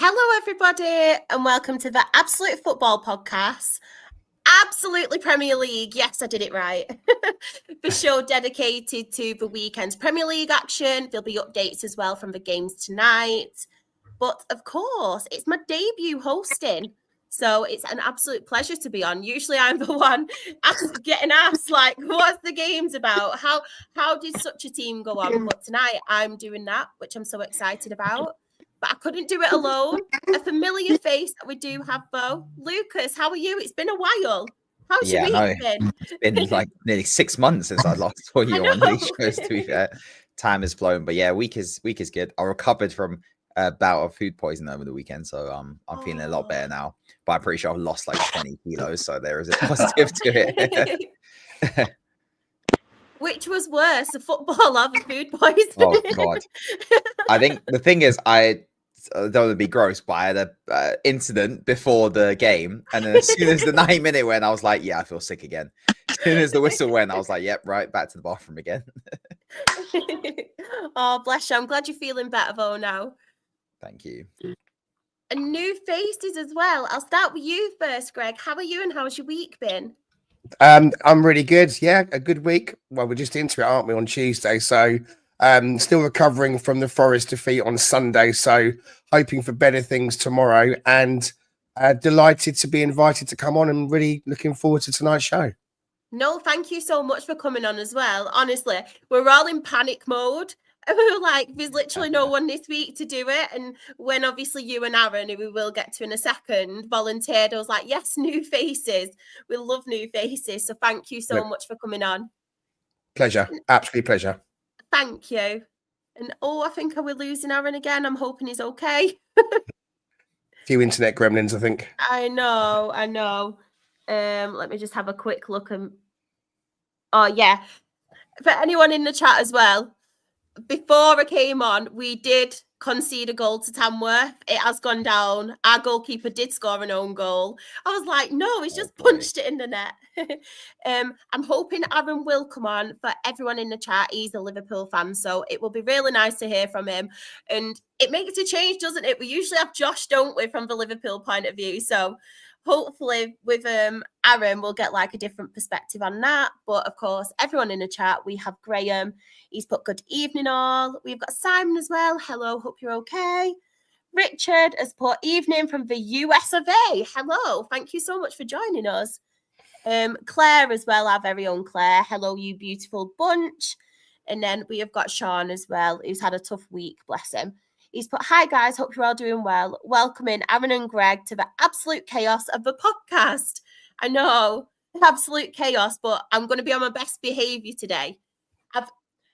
Hello, everybody, and welcome to the Absolute Football Podcast. Absolutely Premier League. Yes, I did it right. The show dedicated to the weekend's Premier League action. There'll be updates as well from the games tonight. But of course, it's my debut hosting. So it's an absolute pleasure to be on. Usually I'm the one getting asked, like, what's the games about? How did such a team go on? But tonight I'm doing that, which I'm so excited about. But I couldn't do it alone. A familiar face that we do have, though. Lucas, how are you? It's been a while. How's your week been? It's been like nearly 6 months since I last saw you on these shows, to be fair. Time has flown. But yeah, week is good. I recovered from a bout of food poisoning over the weekend, so I'm feeling a lot better now. But I'm pretty sure I've lost like 20 kilos, so there is a positive to it. Which was worse, the football or the food poisoning? Oh God. I think the thing is, I don't want to be gross, but I had a incident before the game, and then as soon as the 90-minute went, I was like, yeah, I feel sick again. As soon as the whistle went, I was like, yep, right, back to the bathroom again. Oh, bless you. I'm glad you're feeling better though now. Thank you. And new faces as well. I'll start with you first, Greg. How are you and how's your week been? I'm really good. Yeah, a good week. Well, we're just into it, aren't we, on Tuesday? So still recovering from the Forest defeat on Sunday. So hoping for better things tomorrow, and delighted to be invited to come on, and really looking forward to tonight's show. No, thank you so much for coming on as well. Honestly, we're all in panic mode. And we were like, there's literally no one this week to do it. And when obviously you and Aaron, who we will get to in a second, volunteered, I was like, yes, new faces. We love new faces. So thank you so much for coming on. Pleasure. Absolute pleasure. Thank you. And I think we're losing Aaron again. I'm hoping he's okay. Few internet gremlins, I think. I know. Let me just have a quick look. Oh, yeah. For anyone in the chat as well, before I came on, we did concede a goal to Tamworth. It has gone down. Our goalkeeper did score an own goal. I was like, no, he's just punched it in the net. I'm hoping Aaron will come on. For everyone in the chat, he's a Liverpool fan, so it will be really nice to hear from him. And it makes a change, doesn't it? We usually have Josh, don't we, from the Liverpool point of view. So hopefully with Aaron, we'll get like a different perspective on that. But of course, everyone in the chat, we have Graham. He's put good evening all. We've got Simon as well. Hello, hope you're okay. Richard has put evening from the US of A. Hello, thank you so much for joining us. Claire as well, our very own Claire. Hello, you beautiful bunch. And then we have got Sean as well, who's had a tough week, bless him. He's put, hi guys, hope you're all doing well. Welcoming Aaron and Greg to the absolute chaos of the podcast. I know, absolute chaos, but I'm going to be on my best behavior today.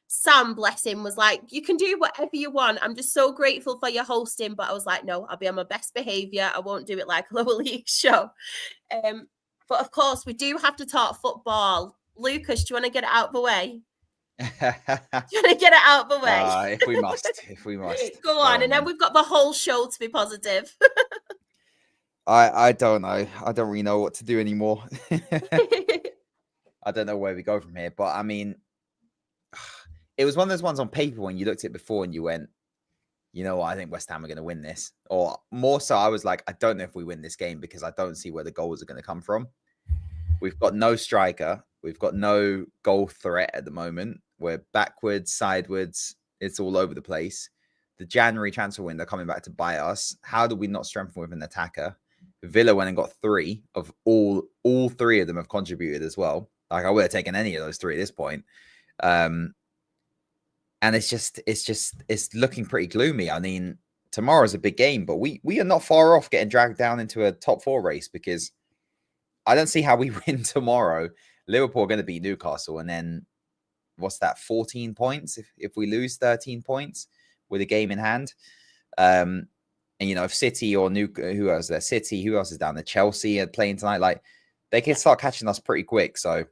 Sam, bless him, was like, you can do whatever you want. I'm just so grateful for your hosting. But I was like, no, I'll be on my best behavior. I won't do it like a lower league show. But of course, we do have to talk football. Lucas, do you want to get it out of the way? Do you want to get it out of the way? If we must. Go on. And then we've got the whole show to be positive. I don't know. I don't really know what to do anymore. I don't know where we go from here. But I mean, it was one of those ones on paper when you looked at it before and you went, you know what, I think West Ham are going to win this. Or more so, I was like, I don't know if we win this game because I don't see where the goals are going to come from. We've got no striker. We've got no goal threat at the moment. We're backwards, sideways. It's all over the place. The January transfer window coming back to bite us. How do we not strengthen with an attacker? Villa went and got 3 of all 3 of them have contributed as well. Like I would have taken any of those 3 at this point. And it's looking pretty gloomy. I mean, tomorrow's a big game, but we are not far off getting dragged down into a top 4 race because I don't see how we win tomorrow. Liverpool are going to beat Newcastle, and then what's that? 14 points if we lose 13 points with a game in hand. And you know, if City or who else is there? City, who else is down there? Chelsea are playing tonight. Like they can start catching us pretty quick. So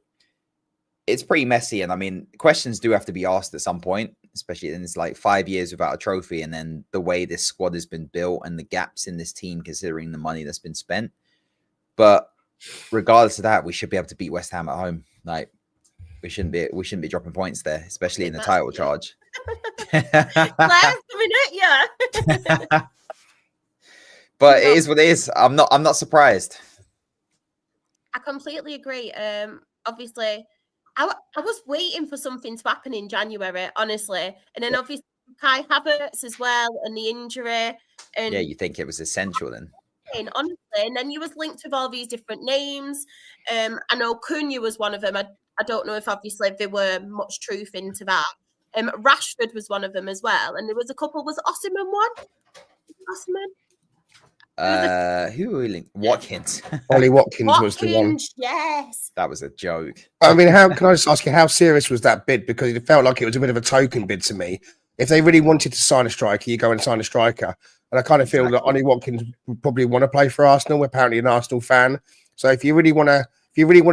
it's pretty messy. And I mean, questions do have to be asked at some point, especially in this like 5 years without a trophy. And then the way this squad has been built and the gaps in this team, considering the money that's been spent. But regardless of that, we should be able to beat West Ham at home. Like we shouldn't be dropping points there, especially in the title charge. Claire's coming at you. But it is what it is. I'm not surprised. I completely agree. Obviously, I was waiting for something to happen in January, honestly, and then obviously Kai Havertz as well, and the injury, and Yeah, you think it was essential then? honestly, and then you was linked with all these different names. I know Cunha was one of them. I don't know if obviously there were much truth into that. Rashford was one of them as well, and there was a couple. Was Osimhen one? Osimhen? Who were we linked? Watkins. Ollie Watkins was the one. Watkins, yes. That was a joke. I mean, how can I just ask you, how serious was that bid? Because it felt like it was a bit of a token bid to me. If they really wanted to sign a striker, you go and sign a striker. And I kind of feel that Ollie Watkins would probably want to play for Arsenal. We're apparently an Arsenal fan. So if you really want to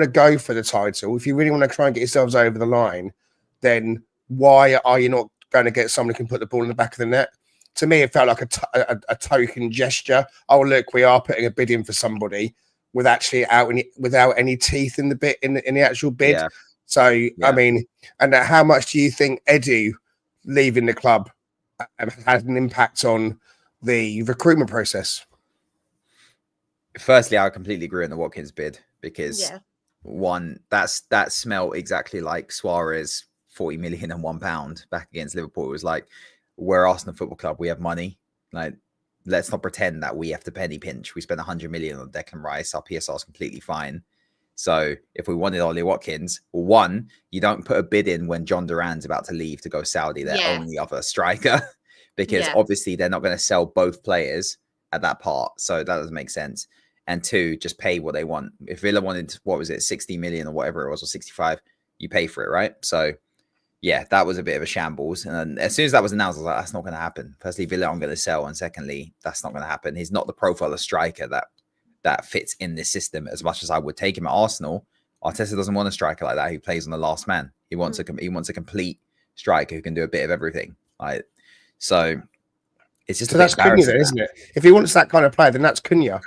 go for the title, if you really want to try and get yourselves over the line, then why are you not going to get someone who can put the ball in the back of the net? To me, it felt like a token gesture. Oh, look, we are putting a bid in for somebody without any teeth in the bit in the actual bid. Yeah. So I mean, and how much do you think Edu leaving the club had an impact on the recruitment process? Firstly, I completely agree on the Watkins bid because one, that smelled exactly like Suarez 40 million and £1 back against Liverpool. It was like, we're Arsenal Football Club, we have money. Like, let's not pretend that we have to penny pinch. We spent 100 million on Declan Rice. Our PSR is completely fine. So if we wanted Ollie Watkins, well, one, you don't put a bid in when John Duran's about to leave to go Saudi, their only other striker, because obviously they're not going to sell both players at that part. So that doesn't make sense. And two, just pay what they want. If Villa wanted, 60 million or whatever it was, or 65, you pay for it, right? So yeah, that was a bit of a shambles. And as soon as that was announced, I was like, that's not going to happen. Firstly, Villa aren't going to sell. And secondly, that's not going to happen. He's not the profile of striker that fits in this system as much as I would take him at Arsenal. Arteta doesn't want a striker like that who plays on the last man. He wants a complete striker who can do a bit of everything. So it's just that's Cunha, then, isn't it? If he wants that kind of player, then that's Cunha.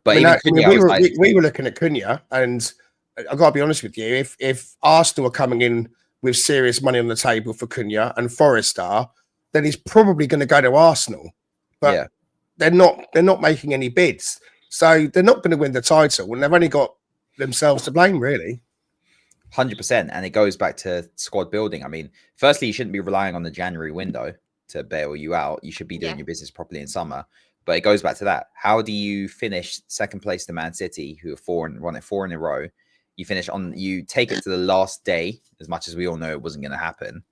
But we were looking at Cunha, and I've got to be honest with you. If Arsenal are coming in with serious money on the table for Cunha and Forest are, then he's probably going to go to Arsenal. But they're not making any bids. So they're not going to win the title, and they've only got themselves to blame, really. 100%. And it goes back to squad building. I mean, firstly, you shouldn't be relying on the January window to bail you out. You should be doing your business properly in summer. But it goes back to that. How do you finish second place to Man City, who are running four in a row? You take it to the last day, as much as we all know it wasn't going to happen.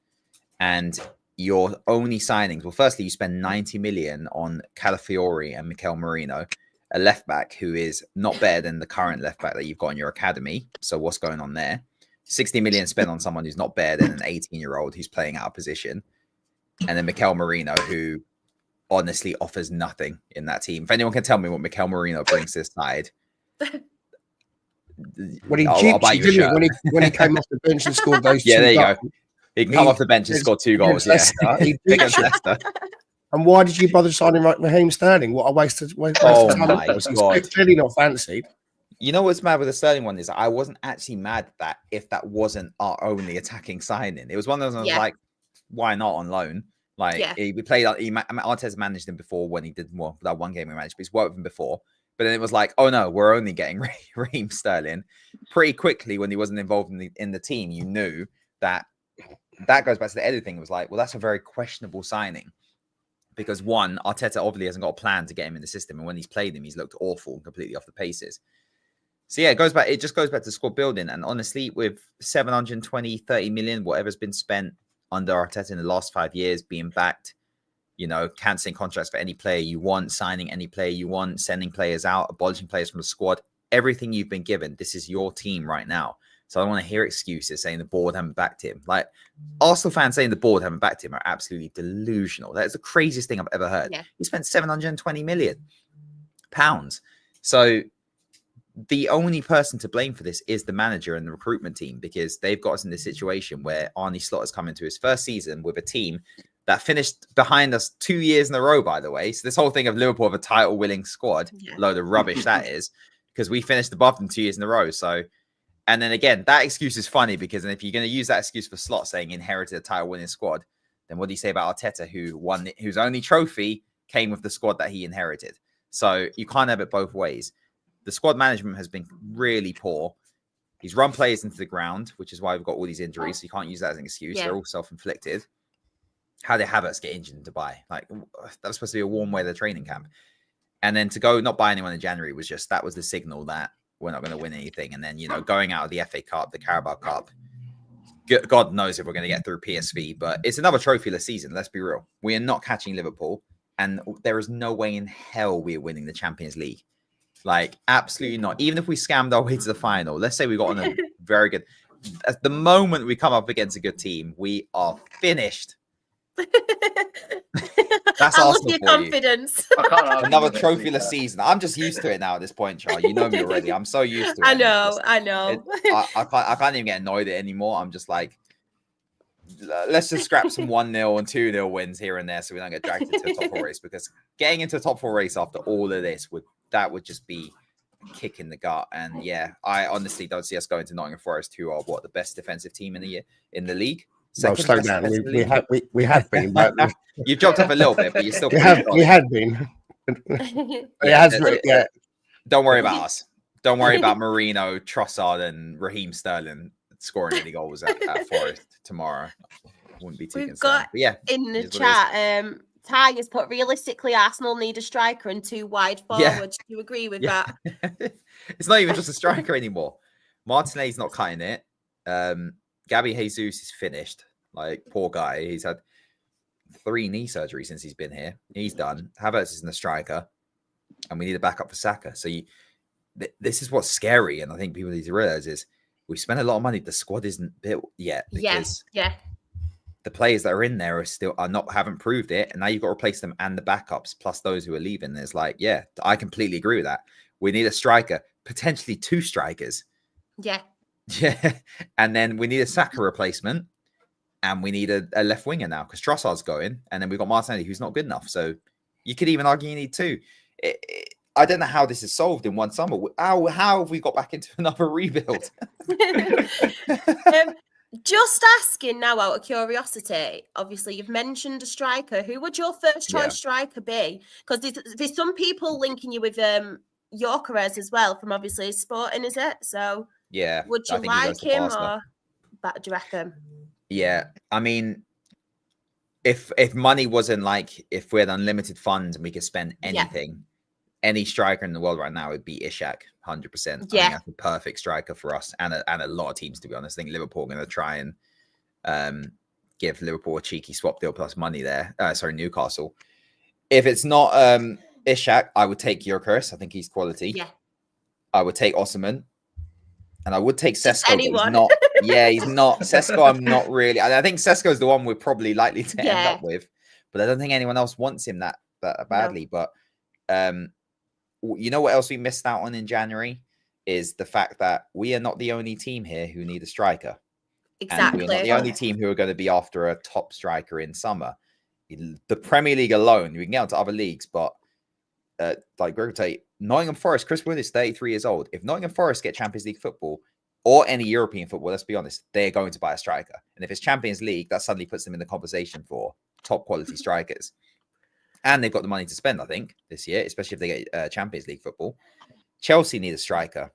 And your only signings, well, firstly, you spend 90 million on Calafiori and Mikel Merino, a left back who is not better than the current left back that you've got in your academy. So what's going on there? 60 million spent on someone who's not better than an 18-year-old who's playing out of position. And then Mikel Merino, who honestly offers nothing in that team. If anyone can tell me what Mikel Merino brings to this side, when he came off the bench and scored those two there you goals, go. He can come off the bench and score 2 goals. Leicester. And why did you bother signing Raheem Sterling? What a waste of time. My God. He's clearly not fancied. You know what's mad with the Sterling one is I wasn't actually mad that if that wasn't our only attacking signing. It was one of those I was like, why not on loan? We played. Arteta managed him before when he did that one game we managed, but he's worked with him before. But then it was like, oh no, we're only getting Raheem Sterling. Pretty quickly when he wasn't involved in the team, you knew that goes back to the editing. It was like, well, that's a very questionable signing. Because one, Arteta obviously hasn't got a plan to get him in the system. And when he's played him, he's looked awful and completely off the paces. So yeah, it just goes back to squad building. And honestly, with 720, 30 million, whatever's been spent under Arteta in the last 5 years, being backed, cancelling contracts for any player you want, signing any player you want, sending players out, abolishing players from the squad, everything you've been given, this is your team right now. So I don't want to hear excuses saying the board haven't backed him. Like, Arsenal fans saying the board haven't backed him are absolutely delusional. That is the craziest thing I've ever heard. Yeah. He spent 720 million pounds. So the only person to blame for this is the manager and the recruitment team, because they've got us in this situation where Arne Slot has come into his first season with a team that finished behind us 2 years in a row, by the way. So this whole thing of Liverpool of a title-winning squad, load of rubbish that is, because we finished above them 2 years in a row. So, and then again, that excuse is funny because if you're going to use that excuse for Slot saying inherited a title-winning squad, then what do you say about Arteta, whose only trophy came with the squad that he inherited? So you can't have it both ways. The squad management has been really poor. He's run players into the ground, which is why we've got all these injuries. So you can't use that as an excuse. Yeah. They're all self-inflicted. How did Havertz get injured in Dubai? Like, that was supposed to be a warm weather training camp. And then to go not buy anyone in January that was the signal that we're not going to win anything. And then, going out of the FA Cup, the Carabao Cup, God knows if we're going to get through PSV, but it's another trophyless season. Let's be real. We are not catching Liverpool, and there is no way in hell we are winning the Champions League. Like, absolutely not. Even if we scammed our way to the final, let's say we got on a very good. At the moment we come up against a good team, we are finished. That's I love Arsenal your for you. confidence. Another trophyless season. I'm just used to it now at this point, Charles. You know me already. I'm so used to it. I know. I can't even get annoyed at it anymore. I'm just like, let's just scrap some 1-0 and 2-0 wins here and there so we don't get dragged into a top 4 race, because getting into a top 4 race after all of this would just be a kick in the gut. And yeah, I honestly don't see us going to Nottingham Forest, who are the best defensive team in the league. Well, slow down. We have been, but you've jumped up a little bit, but you're still. We have been. Don't worry about us. Don't worry about Marino, Trossard, and Raheem Sterling scoring any goals at Forest tomorrow. Wouldn't be too We've concerned. got But yeah, in the chat. Ty has put, realistically, Arsenal need a striker and 2 wide forwards. Do you agree with that? It's not even just a striker anymore. Martinelli's not cutting it. Gabby Jesus is finished. Like, poor guy. He's had 3 knee surgeries since he's been here. He's done. Havertz isn't a striker, and we need a backup for Saka. So this is what's scary, and I think people need to realize is we spent a lot of money. The squad isn't built yet because the players that are in there haven't proved it, and now you've got to replace them and the backups plus those who are leaving. There's I completely agree with that. We need a striker, potentially 2 strikers. Yeah. Yeah, and then we need a Saka replacement, and we need a left winger now because Trossard's going, and then we've got Martinelli, who's not good enough. So you could even argue you need 2. I don't know how this is solved in one summer. How have we got back into another rebuild? Just asking now, out of curiosity, obviously you've mentioned a striker. Who would your first choice striker be? Because there's some people linking you with Gyökeres as well from obviously Sporting, is it? So yeah, would you like him or do you reckon? Yeah, I mean, if money wasn't if we had unlimited funds and we could spend anything, any striker in the world right now would be Ishak, 100%. I think that's the perfect striker for us and a lot of teams, to be honest. I think Liverpool are going to try and give Liverpool a cheeky swap deal plus money there. Newcastle. If it's not Ishak, I would take Gyökeres. I think he's quality. Yeah. I would take Osimhen. And I would take Sesko. Anyone. He's not. Sesko, I'm not really. I think Sesko is the one we're probably likely to end up with. But I don't think anyone else wants him that badly. No. But you know what else we missed out on in January is the fact that we are not the only team here who need a striker. Exactly. And we're not the only team who are going to be after a top striker in summer. The Premier League alone, we can get onto other leagues, but like Greg would say, Nottingham Forest, Chris Wood is 33 years old. If Nottingham Forest get Champions League football or any European football, let's be honest, they're going to buy a striker. And if it's Champions League, that suddenly puts them in the conversation for top quality strikers. And they've got the money to spend, I think, this year, especially if they get Champions League football. Chelsea need a striker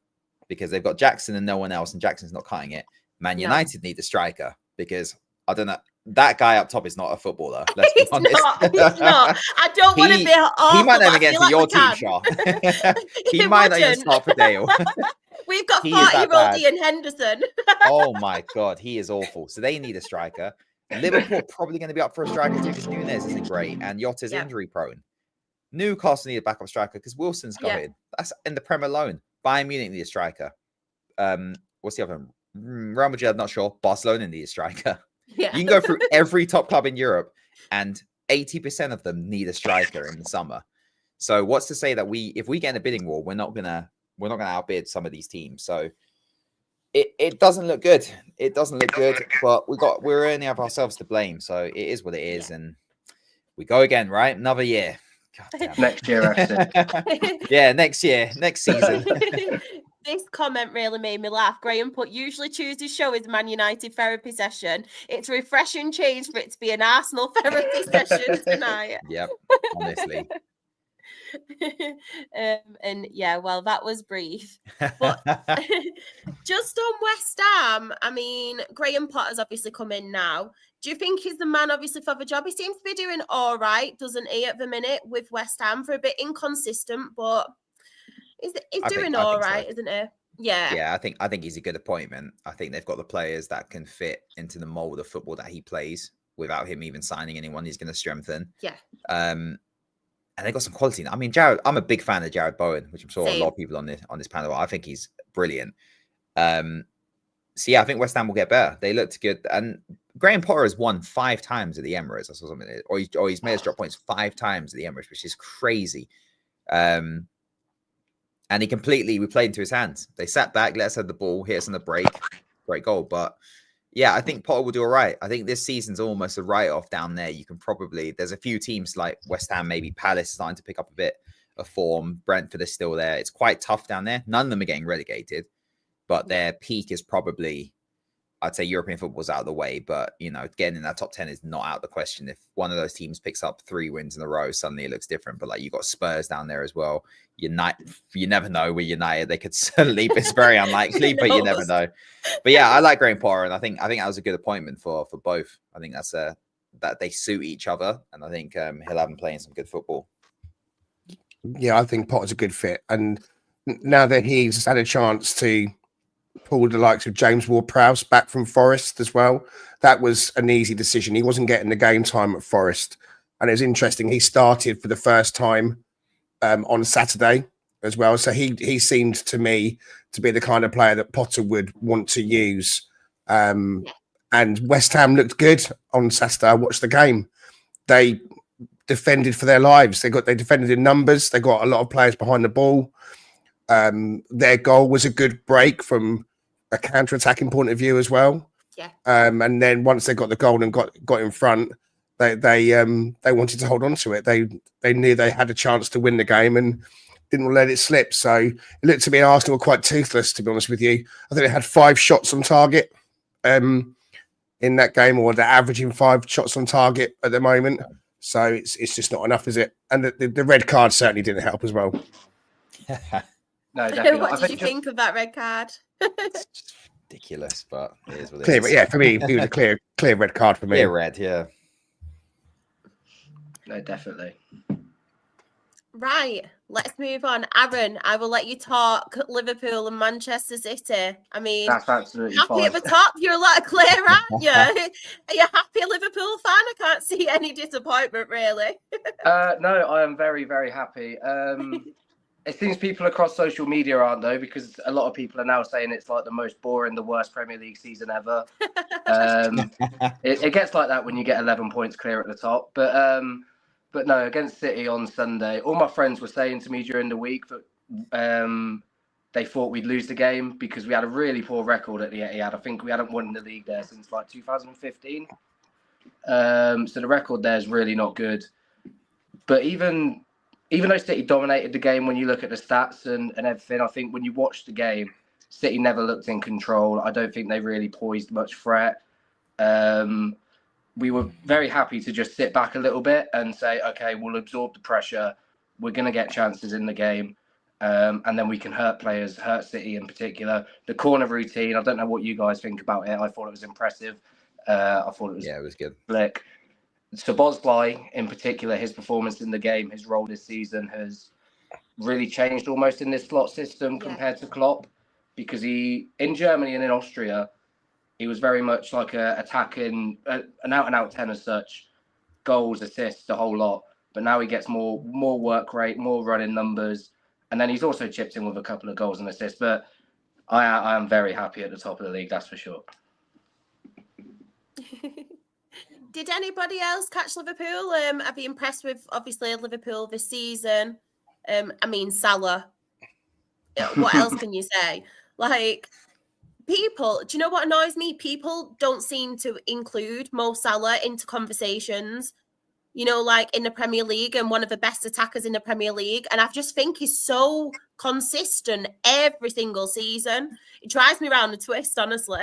because they've got Jackson and no one else, and Jackson's not cutting it. Man United need a striker because, I don't know, that guy up top is not a footballer. Let's be honest. He's not. I don't want to be awful. He might not even get to your team, Shaw. He might not even start for Dale. We've got 40-year-old Ian Henderson. Oh my God, he is awful. So they need a striker. Liverpool probably going to be up for a striker too because Nunes isn't great and Yotta's injury prone. Newcastle need a backup striker because Wilson's going. That's in the Premier alone. Bayern Munich need a striker. What's the other one? Real Madrid, I'm not sure. Barcelona need a striker. Yeah. You can go through every top club in Europe and 80% of them need a striker in the summer. So what's to say that if we get in a bidding war, we're not gonna outbid some of these teams. So it doesn't look good. It doesn't look good, but we're only have ourselves to blame. So it is what it is, and we go again, right? Another year. Next year, yeah, next year, next season. This comment really made me laugh. Graham put, usually Tuesday's show is Man United therapy session. It's a refreshing change for it to be an Arsenal therapy session tonight. Yep, honestly. And yeah, well, that was brief. But just on West Ham, I mean, Graham Potter's obviously come in now. Do you think he's the man, obviously, for the job? He seems to be doing all right, doesn't he, at the minute with West Ham? For a bit inconsistent, but he's doing all right, isn't he? Yeah. Yeah, I think he's a good appointment. I think they've got the players that can fit into the mold of football that he plays without him even signing anyone. He's going to strengthen. Yeah. And they got some quality. I mean, Jared, I'm a big fan of Jared Bowen, which I'm sure a lot of people on this panel. I think he's brilliant. So yeah, I think West Ham will get better. They looked good, and Graham Potter has won 5 times at the Emirates. I saw something, or he's made us drop points 5 times at the Emirates, which is crazy. And we played into his hands. They sat back, let us have the ball, hit us on the break, great goal. But yeah, I think Potter will do all right. I think this season's almost a write-off down there. You can there's a few teams like West Ham, maybe Palace starting to pick up a bit of form. Brentford is still there. It's quite tough down there. None of them are getting relegated, but their peak is probably, I'd say, European football's out of the way. But, getting in that top 10 is not out of the question. If one of those teams picks up 3 wins in a row, suddenly it looks different. But you got Spurs down there as well. United, you never know with United. They could suddenly, it's very unlikely, but you never know. But yeah, I like Graham Potter, and I think that was a good appointment for both. I think that's that they suit each other, and I think he'll have them playing some good football. Yeah, I think Potter's a good fit, and now that he's had a chance to pull the likes of James Ward-Prowse back from Forest as well, that was an easy decision. He wasn't getting the game time at Forest, and it was interesting. He started for the first time on Saturday as well, so he seemed to me to be the kind of player that Potter would want to use. And West Ham looked good on Saturday. I watched the game. They defended for their lives. They defended in numbers. They got a lot of players behind the ball. Their goal was a good break from a counter-attacking point of view as well. Yeah. And then once they got the goal and got in front, they wanted to hold on to it. They knew they had a chance to win the game and didn't let it slip. So it looked to me Arsenal were quite toothless, to be honest with you. I think they had 5 shots on target in that game, or they're averaging 5 shots on target at the moment. So it's just not enough, is it? And the red card certainly didn't help as well. No, definitely. What did you think of that red card? It's just ridiculous, but it is what it Clear, is. yeah, for me, it was a clear red card for me. Clear red, yeah. No, definitely. Right, let's move on. Aaron, I will let you talk Liverpool and Manchester City. I mean, That's absolutely happy fine. at the top. You're a lot of clear, aren't you? Are you happy, a Liverpool fan? I can't see any disappointment, really. No, I am very, very happy. It seems people across social media aren't, though, because a lot of people are now saying it's like the most boring, the worst Premier League season ever. It gets like that when you get 11 points clear at the top. But no, against City on Sunday, all my friends were saying to me during the week that they thought we'd lose the game because we had a really poor record at the Etihad. I think we hadn't won the league there since like 2015. So the record there is really not good. But even though City dominated the game, when you look at the stats and everything, I think when you watch the game, City never looked in control. I don't think they really poised much threat. We were very happy to just sit back a little bit and say, okay, we'll absorb the pressure. We're going to get chances in the game. And then we can hurt players, hurt City in particular. The corner routine, I don't know what you guys think about it. I thought it was impressive. I thought it was, it was good. Slick. Szoboszlai, in particular, his performance in the game, his role this season has really changed almost in this slot system compared to Klopp, because in Germany and in Austria, he was very much like attacking, an out-and-out 10 as such, goals, assists, the whole lot. But now he gets more work rate, more running numbers, and then he's also chipped in with a couple of goals and assists. But I am very happy at the top of the league, that's for sure. Did anybody else catch Liverpool? Have you impressed with, obviously, Liverpool this season? I mean, Salah. What else can you say? Like, people, do you know what annoys me? People don't seem to include Mo Salah into conversations, like in the Premier League and one of the best attackers in the Premier League. And I just think he's so consistent every single season. It drives me around the twist, honestly.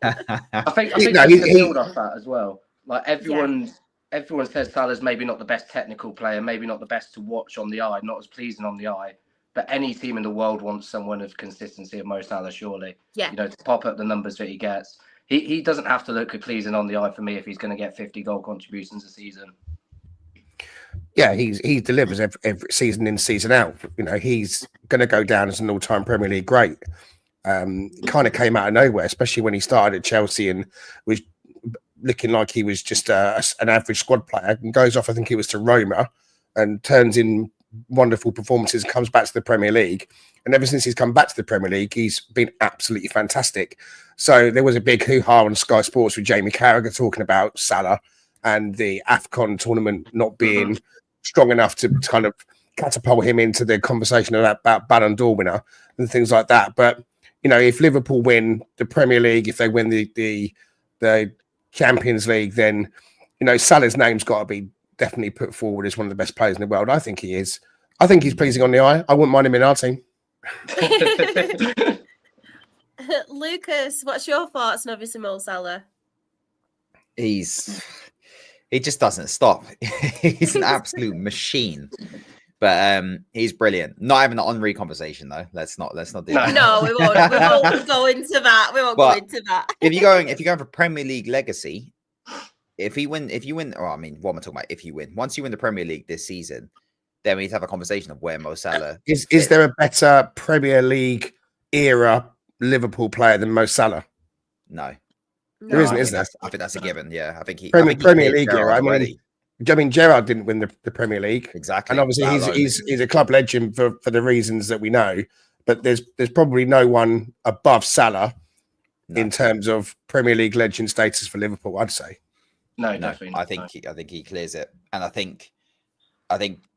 I think there's a build off that as well. Like everyone's everyone says Salah's maybe not the best technical player, maybe not the best to watch on the eye, not as pleasing on the eye. But any team in the world wants someone of consistency of Mo Salah, surely. Yeah. You know, to pop up the numbers that he gets. He doesn't have to look pleasing on the eye for me if he's going to get 50 goal contributions a season. Yeah, he delivers every season in, season out. You know, he's going to go down as an all-time Premier League great. Kind of came out of nowhere, especially when he started at Chelsea and was looking like he was just an average squad player, and goes off, I think it was to Roma, and turns in wonderful performances and comes back to the Premier League. And ever since he's come back to the Premier League, he's been absolutely fantastic. So there was a big hoo-ha on Sky Sports with Jamie Carragher talking about Salah and the AFCON tournament not being strong enough to kind of catapult him into the conversation about Ballon d'Or winner and things like that. But, you know, if Liverpool win the Premier League, if they win the Champions League, then, you know, Salah's name's got to be definitely put forward as one of the best players in the world. I think he is. I think he's pleasing on the eye. I wouldn't mind him in our team. Lucas, what's your thoughts on obviously Mo Salah? He just doesn't stop. He's an absolute machine. But he's brilliant. Not having an Henry conversation though. Let's not do that. No, we won't. We won't go into that. We won't go into that. if you're going for Premier League legacy, if you win, or I mean, what am I talking about? If you win, once you win the Premier League this season, then we need to have a conversation of where Mo Salah is there a better Premier League era Liverpool player than Mo Salah? No. There isn't, is there? I think that's a given. Yeah, I think he Premier League era. Already. I mean, Gerrard didn't win the Premier League, Exactly, and obviously he's a club legend for the reasons that we know. But there's probably no one above Salah in terms of Premier League legend status for Liverpool. I'd say. No, definitely. I think he clears it, and I think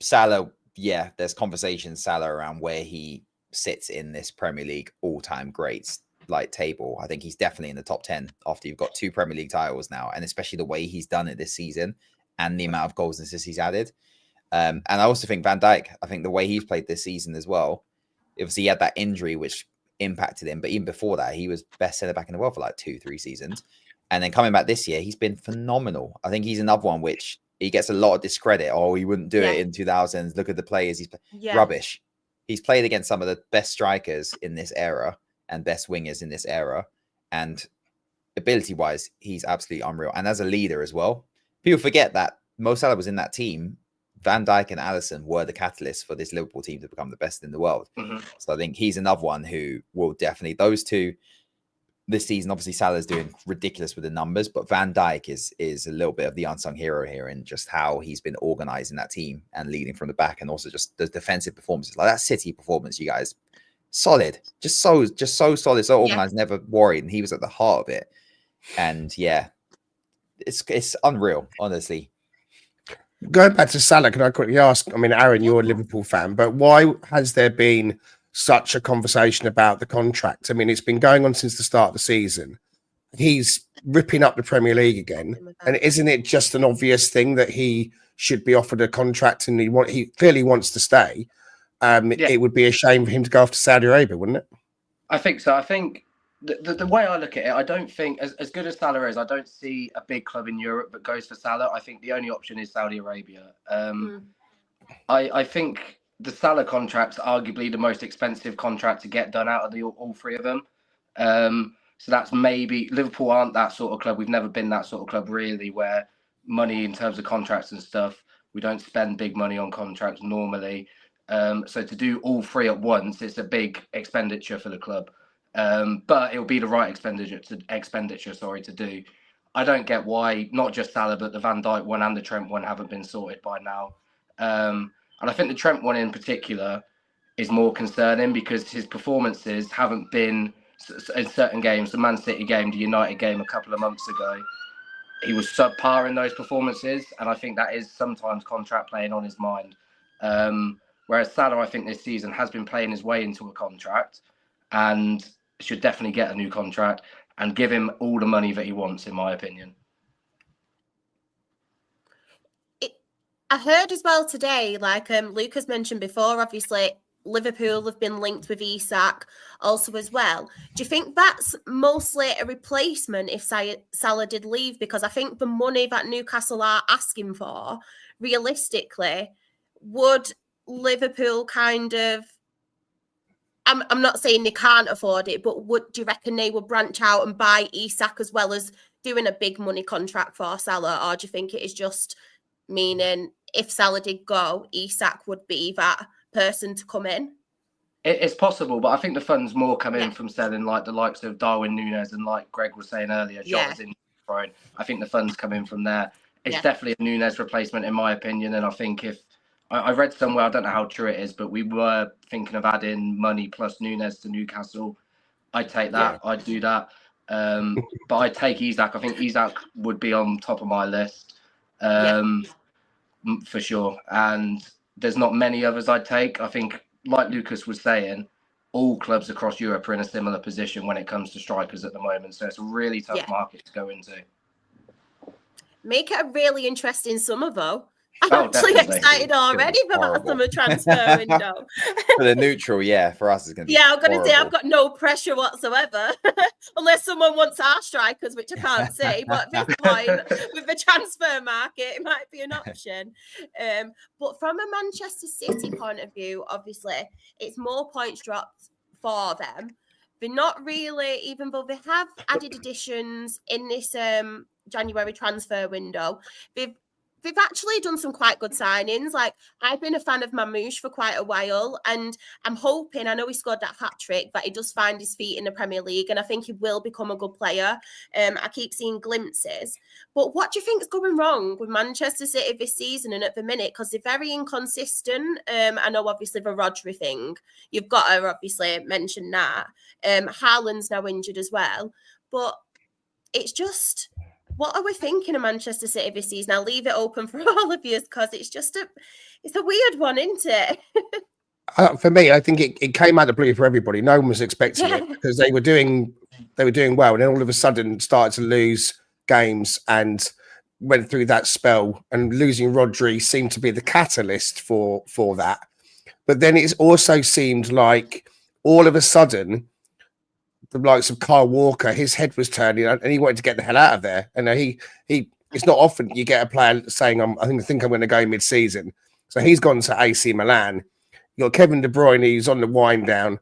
Salah. Yeah, there's conversations Salah around where he sits in this Premier League all-time greats like table. I think he's definitely in the top 10 after you've got 2 Premier League titles now, and especially the way he's done it this season and the amount of goals and assists he's added. And I also think Van Dijk, I think the way he's played this season as well, obviously he had that injury which impacted him, but even before that, he was best centre back in the world for like 2-3 seasons. And then coming back this year, he's been phenomenal. I think he's another one which he gets a lot of discredit. Oh, he wouldn't do it in 2000s. Look at the players. He's rubbish. He's played against some of the best strikers in this era and best wingers in this era. And ability-wise, he's absolutely unreal. And as a leader as well, people forget that Mo Salah was in that team. Van Dijk and Alisson were the catalysts for this Liverpool team to become the best in the world. So I think he's another one who will definitely, those two this season, obviously Salah's doing ridiculous with the numbers, but Van Dijk is a little bit of the unsung hero here in just how he's been organizing that team and leading from the back, and also just the defensive performances. Like that City performance, you guys, solid, just so solid, so organized, never worried, and he was at the heart of it. And yeah, it's unreal, honestly. Going back to Salah, can I quickly ask? I mean, Aaron, you're a Liverpool fan, but why has there been such a conversation about the contract? I mean, it's been going on since the start of the season. He's ripping up the Premier League again, and isn't it just an obvious thing that he should be offered a contract, and he clearly wants to stay? It would be a shame for him to go off to Saudi Arabia, wouldn't it? I think so. I think the way I look at it, I don't think, as good as Salah is, I don't see a big club in Europe that goes for Salah. I think the only option is Saudi Arabia. I think the Salah contract's arguably the most expensive contract to get done out of all 3 of them. So that's maybe, Liverpool aren't that sort of club. We've never been that sort of club really, where money in terms of contracts and stuff, we don't spend big money on contracts normally. So to do all 3 at once, it's a big expenditure for the club. But it'll be the right expenditure to do. I don't get why not just Salah, but the Van Dijk one and the Trent one haven't been sorted by now. And I think the Trent one in particular is more concerning because his performances haven't been in certain games. The Man City game, the United game a couple of months ago, he was subpar in those performances. And I think that is sometimes contract playing on his mind. Whereas Salah, I think this season has been playing his way into a contract and should definitely get a new contract and give him all the money that he wants, in my opinion. I heard as well today, like Lucas mentioned before, obviously Liverpool have been linked with Isak also as well. Do you think that's mostly a replacement if Salah did leave? Because I think the money that Newcastle are asking for, realistically, would Liverpool kind of... I'm not saying they can't afford it, but do you reckon they would branch out and buy Isak as well as doing a big money contract for Salah? Or do you think it is just meaning if Salah did go, Isak would be that person to come in? It's possible, but I think the funds more come in from selling like the likes of Darwin Núñez and like Greg was saying earlier, Jota's in throne. I think the funds come in from there. It's definitely a Núñez replacement in my opinion, and I think if I read somewhere, I don't know how true it is, but we were thinking of adding money plus Núñez to Newcastle. I'd take that. I'd do that. But I'd take Isak. I think Isak would be on top of my list for sure. And there's not many others I'd take. I think, like Lucas was saying, all clubs across Europe are in a similar position when it comes to strikers at the moment. So it's a really tough market to go into. Make it a really interesting summer, though. I'm actually excited already for that summer transfer window. For the neutral, for us it's going to be I'm going to say I've got no pressure whatsoever, unless someone wants our strikers, which I can't see. But at this point, with the transfer market, it might be an option. But from a Manchester City point of view, obviously, it's more points dropped for them. They're not really, even though they have added additions in this January transfer window, they've actually done some quite good signings. Like, I've been a fan of Mamouche for quite a while, and I'm hoping, I know he scored that hat-trick, but he does find his feet in the Premier League, and I think he will become a good player. I keep seeing glimpses. But what do you think is going wrong with Manchester City this season and at the minute? Because they're very inconsistent. I know, obviously, the Rodri thing. You've got to, obviously, mention that. Haaland's now injured as well. But it's just... what are we thinking of Manchester City this season? I'll leave it open for all of you because it's a weird one, isn't it? For me, I think it came out of the blue for everybody. No one was expecting it because they were doing well, and then all of a sudden started to lose games and went through that spell. And losing Rodri seemed to be the catalyst for that. But then it also seemed like all of a sudden, the likes of Kyle Walker, his head was turning, and he wanted to get the hell out of there. And it's not often you get a player saying, I think I'm going to go mid-season. So he's gone to AC Milan. You got Kevin De Bruyne, he's on the wind down,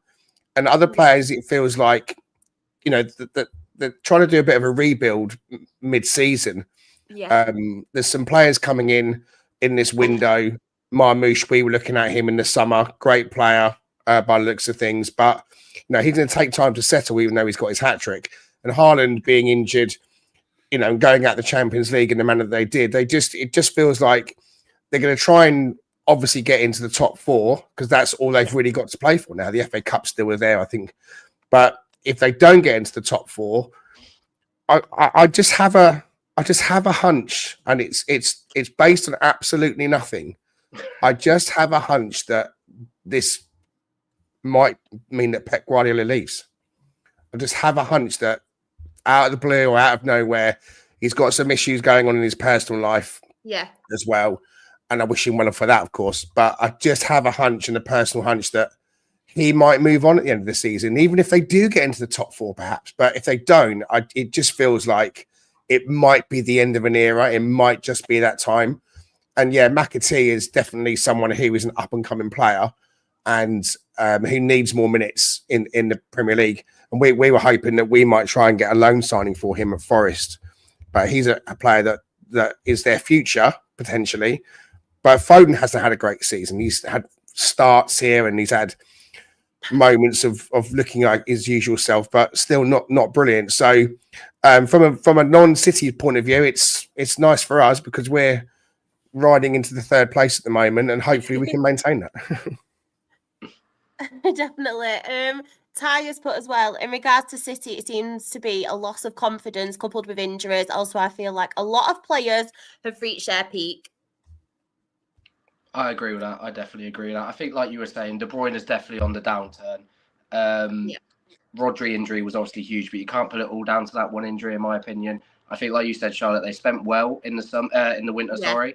and other players. It feels like, that they're trying to do a bit of a rebuild mid-season. There's some players coming in this window. Marmouche, we were looking at him in the summer, great player by the looks of things, but he's going to take time to settle, even though he's got his hat-trick. And Haaland being injured, going out the Champions League in the manner that they did, it just feels like they're going to try and obviously get into the top four because that's all they've really got to play for now. The FA Cup's still there, I think. But if they don't get into the top four, I just have a hunch, and it's based on absolutely nothing. I just have a hunch that this might mean that Pep Guardiola leaves. I just have a hunch that out of the blue or out of nowhere, he's got some issues going on in his personal life as well. And I wish him well for that, of course. But I just have a hunch and a personal hunch that he might move on at the end of the season, even if they do get into the top four, perhaps. But if they don't, it just feels like it might be the end of an era. It might just be that time. And McAtee is definitely someone who is an up-and-coming player and who needs more minutes in the Premier League. And we were hoping that we might try and get a loan signing for him at Forest. But he's a player that is their future, potentially. But Foden hasn't had a great season. He's had starts here and he's had moments of looking like his usual self, but still not brilliant. So from a non-City point of view, it's nice for us because we're riding into the third place at the moment and hopefully we can maintain that. Definitely. Ty has put as well, in regards to City, it seems to be a loss of confidence coupled with injuries. Also, I feel like a lot of players have reached their peak. I agree with that. I definitely agree with that. I think, like you were saying, De Bruyne is definitely on the downturn. Rodri injury was obviously huge, but you can't put it all down to that one injury, in my opinion. I think, like you said, Charlotte, they spent well in the winter.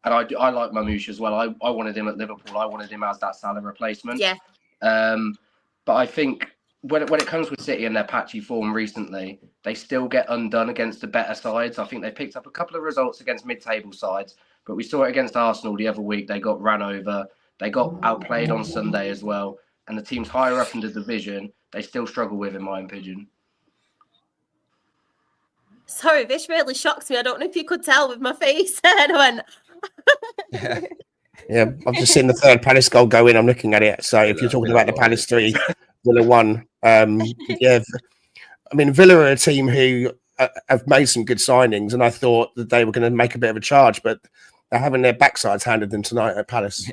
And I like Mamouche as well. I wanted him at Liverpool. I wanted him as that Salah replacement. Yeah. But I think when it comes with City and their patchy form recently, they still get undone against the better sides. I think they picked up a couple of results against mid-table sides, but we saw it against Arsenal the other week. They got ran over. They got outplayed on Sunday as well. And the teams higher up in the division, they still struggle with, in my opinion. Sorry, this really shocks me. I don't know if you could tell with my face. And I went, Yeah, I've just seen the third Palace goal go in. I'm looking at it. So if you're talking about the Palace 3, Villa 1, yeah. I mean, Villa are a team who have made some good signings, and I thought that they were going to make a bit of a charge, but they're having their backsides handed them tonight at Palace.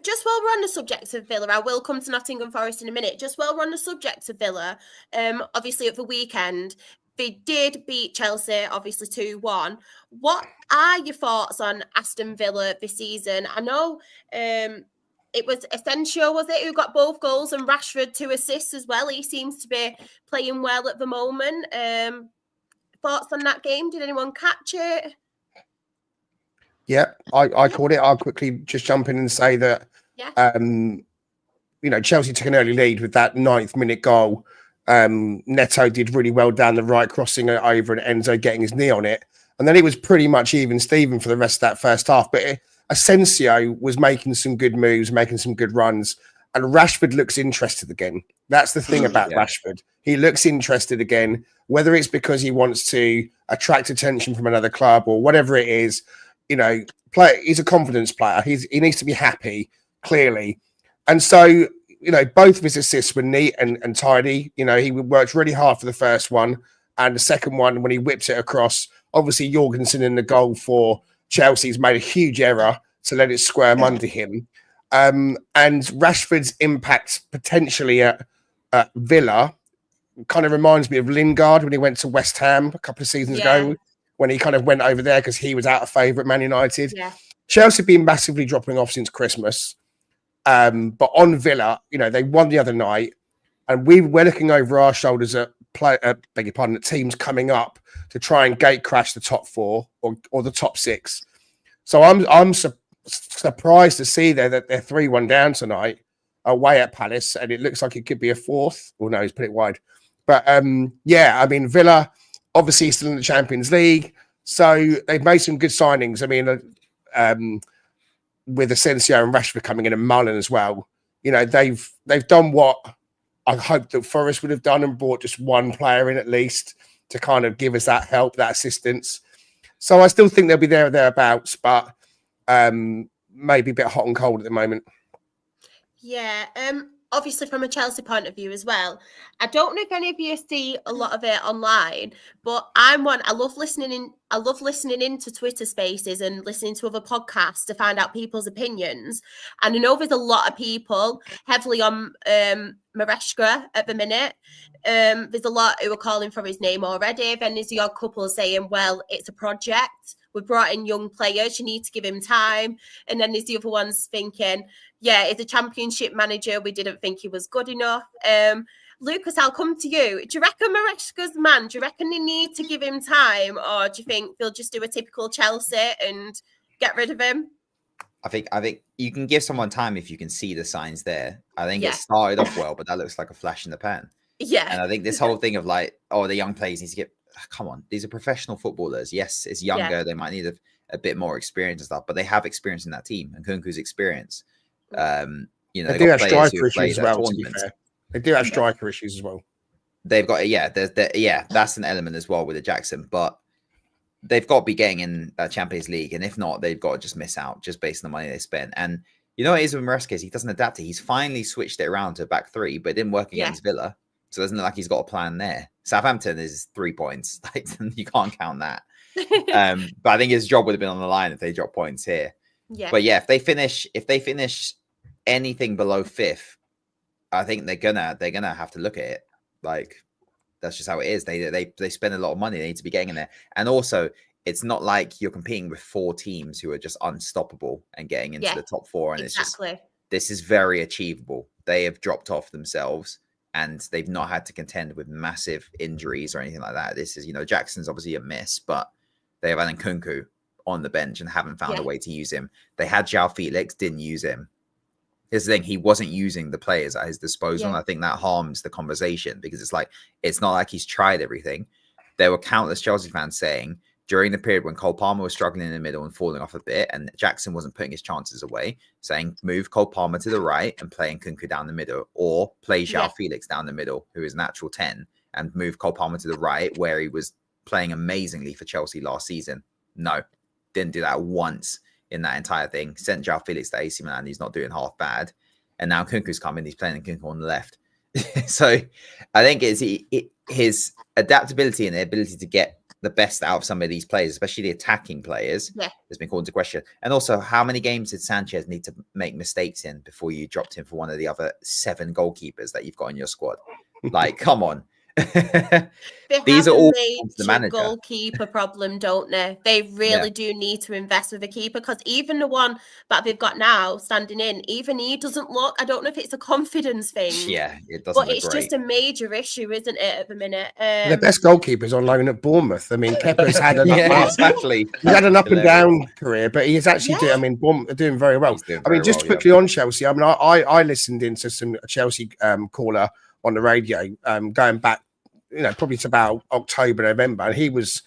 Just while we're on the subject of Villa, I will come to Nottingham Forest in a minute. Just while we're on the subject of Villa, obviously at the weekend, they did beat Chelsea, obviously 2-1. What are your thoughts on Aston Villa this season? I know it was Asensio, was it, who got both goals, and Rashford 2 assists as well. He seems to be playing well at the moment. Thoughts on that game? Did anyone catch it? Yeah, I called it. I'll quickly just jump in and say that, Chelsea took an early lead with that 9th-minute goal. Neto did really well down the right, crossing it over, and Enzo getting his knee on it. And then it was pretty much even Steven for the rest of that first half. But Asensio was making some good moves, making some good runs. And Rashford looks interested again. That's the thing about Rashford. He looks interested again, whether it's because he wants to attract attention from another club or whatever it is. He's a confidence player. He needs to be happy, clearly. And so, both of his assists were neat and tidy. He worked really hard for the first one. And the second one, when he whipped it across, obviously Jorgensen in the goal for Chelsea's made a huge error to let it squirm under him. And Rashford's impact potentially at Villa kind of reminds me of Lingard when he went to West Ham a couple of seasons ago, when he kind of went over there because he was out of favour at Man United. Yeah. Chelsea have been massively dropping off since Christmas. But on Villa, they won the other night, and we're looking over our shoulders at teams coming up to try and gate crash the top 4 or the top 6. So I'm surprised to see that they're 3-1 down tonight away at Palace, and it looks like it could be a 4th. Well, no, he's put it wide. But Villa obviously still in the Champions League, so they've made some good signings. I mean, with Asensio and Rashford coming in, and Mullen as well, they've done what I hoped that Forest would have done and brought just one player in at least to kind of give us that help, that assistance. So I still think they'll be there or thereabouts, but maybe a bit hot and cold at the moment. Yeah. Obviously from a Chelsea point of view as well. I don't know if any of you see a lot of it online, but I love listening into Twitter Spaces and listening to other podcasts to find out people's opinions. And I know there's a lot of people heavily on Maresca at the minute. There's a lot who are calling for his name already. Then there's the odd couple saying, well, it's a project. We brought in young players. You need to give him time. And then there's the other ones thinking, yeah, as a championship manager, we didn't think he was good enough. Lucas, I'll come to you. Do you reckon Maresca's man? Do you reckon they need to give him time? Or do you think they'll just do a typical Chelsea and get rid of him? I think you can give someone time if you can see the signs there. I think it started off well, but that looks like a flash in the pan. Yeah. And I think this whole thing of the young players need to get, come on, these are professional footballers. Yes, it's younger. They might need a bit more experience and stuff, but they have experience in that team, and Nkunku's experience. They do have striker issues as well, to be fair. They do have striker issues as well. They've got, that's an element as well with the Jackson, but they've got to be getting in that Champions League. And if not, they've got to just miss out just based on the money they spend. And what it is with Maresca is he doesn't adapt it. He's finally switched it around to a back 3, but it didn't work against Villa. So it doesn't look like he's got a plan there. Southampton is 3 points. You can't count that. But I think his job would have been on the line if they drop points here. Yeah. But if they finish anything below 5th, I think they're gonna have to look at it. That's just how it is. They spend a lot of money. They need to be getting in there. And also, it's not like you're competing with 4 teams who are just unstoppable and getting into the top 4. And it's just, this is very achievable. They have dropped off themselves, and they've not had to contend with massive injuries or anything like that. This is, Jackson's obviously a miss, but they have Nkunku, on the bench and haven't found a way to use him. They had João Felix, didn't use him. Here's the thing, he wasn't using the players at his disposal. And I think that harms the conversation because it's like, it's not like he's tried everything. There were countless Chelsea fans saying during the period when Cole Palmer was struggling in the middle and falling off a bit and Jackson wasn't putting his chances away, saying move Cole Palmer to the right and play Nkunku down the middle, or play João Felix down the middle, who is natural 10, and move Cole Palmer to the right where he was playing amazingly for Chelsea last season. No, didn't do that once in that entire thing. Sent João Felix to AC Milan. He's not doing half bad. And now Nkunku's coming. He's playing Nkunku on the left. So I think it's his adaptability and the ability to get the best out of some of these players, especially the attacking players, has been called into question. And also, how many games did Sanchez need to make mistakes in before you dropped him for one of the other 7 goalkeepers that you've got in your squad? Like, come on. These are all the manager goalkeeper problem, don't they? They really do need to invest with a keeper, because even the one that they've got now standing in, even he doesn't look. I don't know if it's a confidence thing. Yeah, it doesn't. But it's just a major issue, isn't it, at the minute? The best goalkeeper's on loan at Bournemouth. I mean, Kepa's had an exactly. He's had an up and down career, but he is actually doing. I mean, Bournemouth are doing very well. Just quickly on Chelsea. I mean, I listened into some Chelsea caller on the radio going back, probably to about October, November, and he was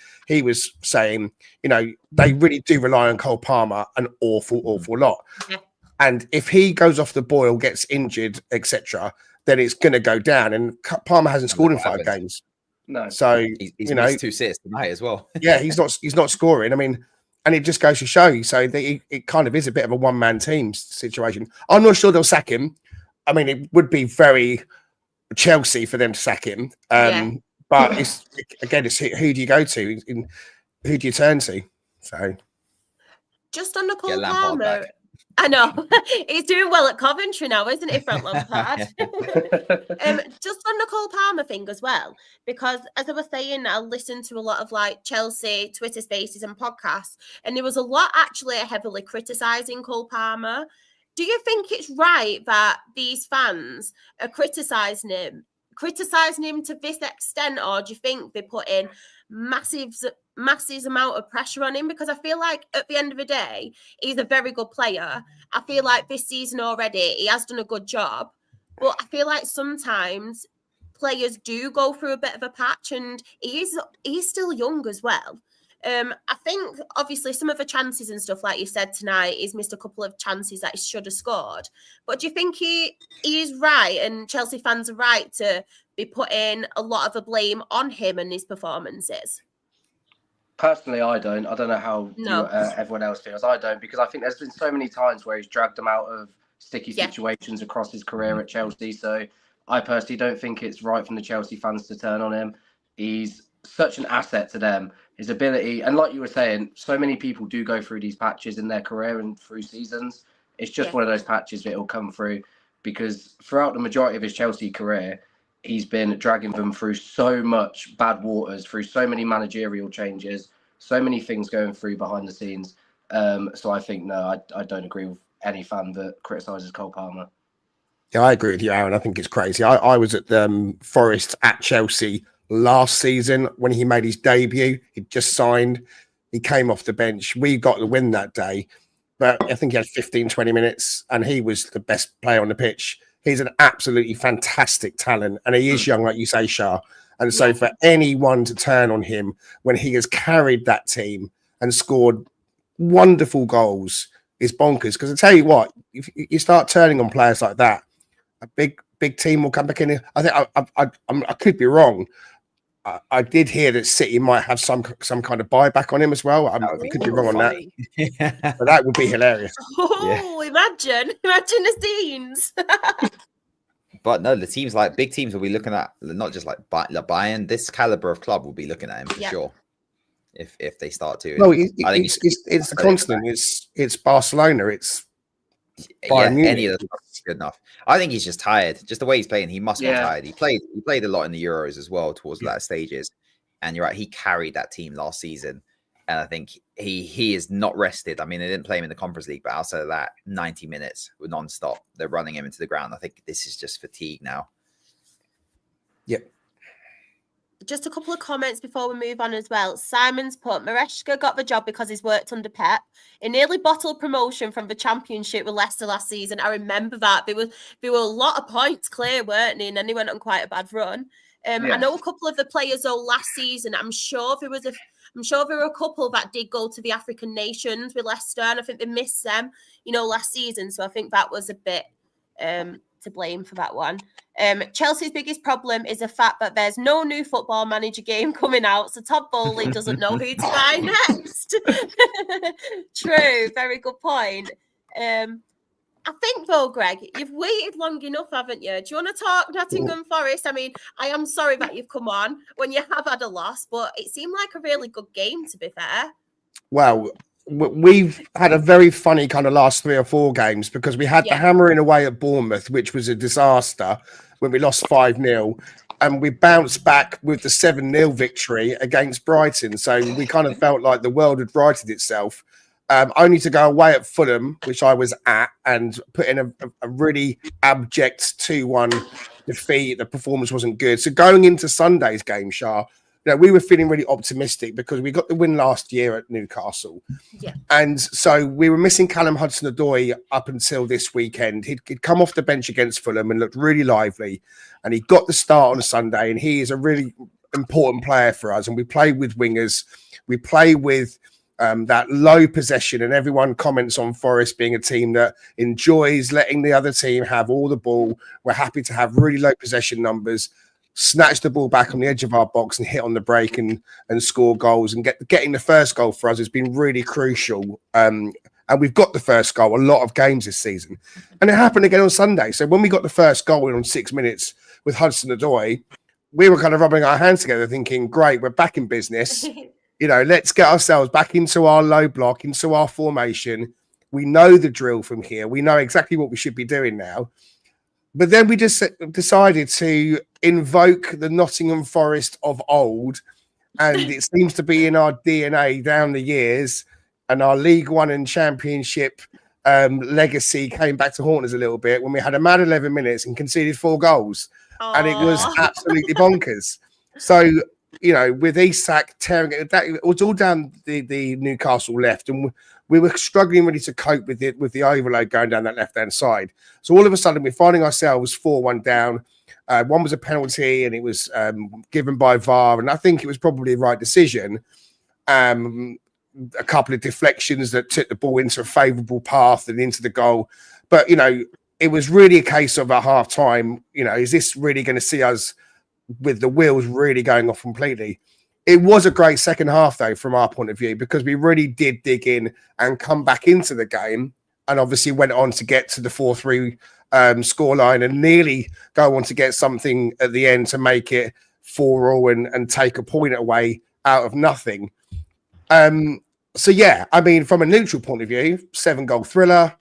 saying, they really do rely on Cole Palmer an awful lot. And if he goes off the boil, gets injured, etc., then it's going to go down. And Palmer hasn't scored in 5 games. No, so he's missed 2 assists tonight as well. Yeah, he's not scoring. I mean, and it just goes to show you. So it kind of is a bit of a one-man team situation. I'm not sure they'll sack him. I mean, it would be very Chelsea for them to sack him. But it's who do you go to? Who do you turn to? So just on Cole Palmer, I know he's doing well at Coventry now, isn't he, Frank Lampard? Just on the Cole Palmer thing as well, because as I was saying, I listened to a lot of like Chelsea Twitter Spaces and podcasts, and there was a lot actually heavily criticising Cole Palmer. Do you think it's right that these fans are criticising him to this extent, or do you think they put in massive amount of pressure on him? Because I feel like at the end of the day, he's a very good player. I feel like this season already, he has done a good job, but I feel like sometimes players do go through a bit of a patch, and he's still young as well. I think obviously some of the chances and stuff, like you said tonight, he's missed a couple of chances that he should have scored. But do you think he is right, and Chelsea fans are right to be putting a lot of the blame on him and his performances? Personally, I don't. I don't know how everyone else feels. I don't, because I think there's been so many times where he's dragged them out of sticky situations across his career at Chelsea. So I personally don't think it's right from the Chelsea fans to turn on him. He's such an asset to them. His ability, and like you were saying, so many people do go through these patches in their career and through seasons. It's just one of those patches that will come through, because throughout the majority of his Chelsea career, he's been dragging them through so much bad waters, through so many managerial changes, so many things going through behind the scenes. So I think, no, I don't agree with any fan that criticises Cole Palmer. Yeah, I agree with you, Aaron. I think it's crazy. I was at Forest at Chelsea last season when he made his debut. He'd just signed. He came off the bench. We got the win that day, but I think he had 15, 20 minutes, and he was the best player on the pitch. He's an absolutely fantastic talent, and he is young, like you say, Shah. And so for anyone to turn on him when he has carried that team and scored wonderful goals is bonkers. Because I tell you what, if you start turning on players like that, a big team will come back in. I think I could be wrong. I did hear that City might have some kind of buyback on him as well. I could be wrong on that, but that would be hilarious. Imagine the scenes. But no, the teams like big teams will be looking at, not just like Bayern. This caliber of club will be looking at him for sure. If they start to, no, it's the constant. It's Barcelona. It's any of them is good enough. I think he's just tired. Just the way he's playing, he must be tired. He played a lot in the Euros as well towards latter stages, and you're right. He carried that team last season, and I think he is not rested. I mean, they didn't play him in the Conference League, but outside of that, 90 minutes were non-stop. They're running him into the ground. I think this is just fatigue now. Yep. just a couple of comments before we move on as well. Simon's put, Maresca got the job because he's worked under Pep. He nearly bottled promotion from the Championship with Leicester last season. I remember that. There were a lot of points clear, weren't they? And then he went on quite a bad run. I know a couple of the players, though, last season, I'm sure there were a couple that did go to the African nations with Leicester, and I think they missed them, last season. So I think that was a bit to blame for that one. Chelsea's biggest problem is the fact that there's no new football manager game coming out, so Todd Bowley doesn't know who to buy next. True, very good point. I think, though, Greg, you've waited long enough, haven't you? Do you want to talk Nottingham Forest? I mean, I am sorry that you've come on when you have had a loss, but it seemed like a really good game, to be fair. Well, we've had a very funny kind of last 3 or 4 games because we had the hammering away at Bournemouth, which was a disaster when we lost 5-0. And we bounced back with the 7-0 victory against Brighton. So we kind of felt like the world had righted itself. Only to go away at Fulham, which I was at, and put in a really abject 2-1 defeat. The performance wasn't good. So going into Sunday's game, Shah, we were feeling really optimistic because we got the win last year at Newcastle. Yeah. And so we were missing Callum Hudson-Odoi up until this weekend. He'd come off the bench against Fulham and looked really lively. And he got the start on Sunday, and he is a really important player for us. And we play with wingers. We play with that low possession, and everyone comments on Forest being a team that enjoys letting the other team have all the ball. We're happy to have really low possession numbers, snatch the ball back on the edge of our box and hit on the break and score goals. And getting the first goal for us has been really crucial. And we've got the first goal a lot of games this season. And it happened again on Sunday. So when we got the first goal in on 6 minutes with Hudson-Odoi, we were kind of rubbing our hands together thinking, great, we're back in business. Let's get ourselves back into our low block, into our formation. We know the drill from here. We know exactly what we should be doing now. But then we just decided to invoke the Nottingham Forest of old. And it seems to be in our DNA down the years. And our League One and Championship legacy came back to haunt us a little bit when we had a mad 11 minutes and conceded 4 goals. Aww. And it was absolutely bonkers. So, with Isak tearing it was all down the Newcastle left, and we were struggling really to cope with the overload going down that left-hand side. So all of a sudden, we're finding ourselves 4-1 down. One was a penalty, and it was given by VAR, and I think it was probably the right decision. A couple of deflections that took the ball into a favourable path and into the goal. But, it was really a case of at half-time, is this really going to see us with the wheels really going off completely? It was a great second half, though, from our point of view, because we really did dig in and come back into the game, and obviously went on to get to the 4-3 scoreline and nearly go on to get something at the end to make it 4-4 and take a point away out of nothing. So, yeah, I mean, from a neutral point of view, 7-goal thriller,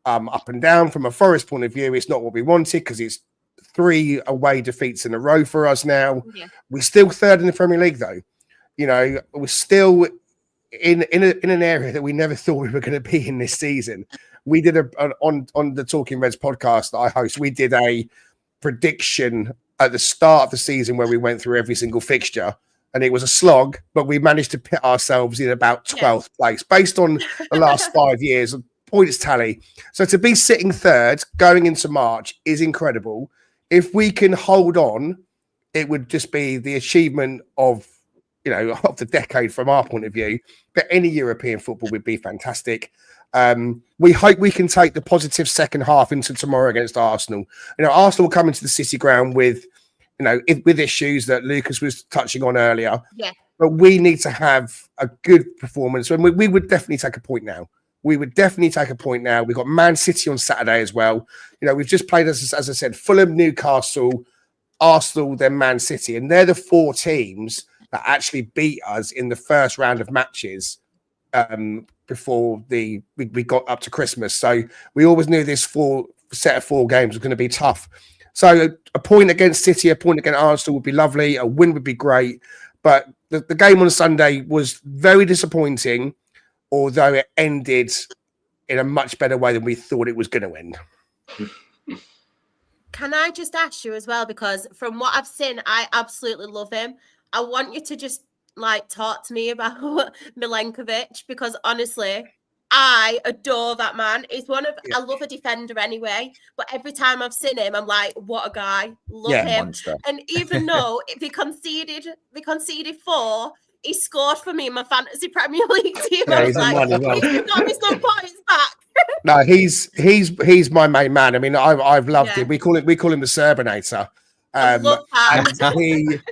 up and down. From a Forest point of view, it's not what we wanted because it's 3 away defeats in a row for us now. Yeah. We're still third in the Premier League, though. We're still in an area that we never thought we were going to be in this season. We did on the Talking Reds podcast that I host, we did a prediction at the start of the season where we went through every single fixture, and it was a slog, but we managed to pit ourselves in about 12th place based on the last 5 years of points tally. So to be sitting third going into March is incredible. If we can hold on, it would just be the achievement of the decade from our point of view. But any European football would be fantastic. We hope we can take the positive second half into tomorrow against Arsenal. Arsenal will come into the City ground with, with issues that Lucas was touching on earlier. Yeah. But we need to have a good performance. And we would definitely take a point now. We've got Man City on Saturday as well. We've just played, as I said, Fulham, Newcastle, Arsenal, then Man City. And they're the 4 teams that actually beat us in the first round of matches before we got up to Christmas. So we always knew this set of 4 games was going to be tough. So a point against City, a point against Arsenal would be lovely. A win would be great. But the game on Sunday was very disappointing, although it ended in a much better way than we thought it was going to end. Can I just ask you as well, because from what I've seen, I absolutely love him. I want you to just like talk to me about Milenkovic, because honestly, I adore that man. He's I love a defender anyway, but every time I've seen him, I'm like, what a guy. Love Yeah. him. Monster. And even though if they conceded 4, he scored for me in my fantasy Premier League team. Yeah, I was he's a like, money well. he's got me some points back. No, he's my main man. I mean, I've loved Yeah. him. We call him the Serbinator. I love that. And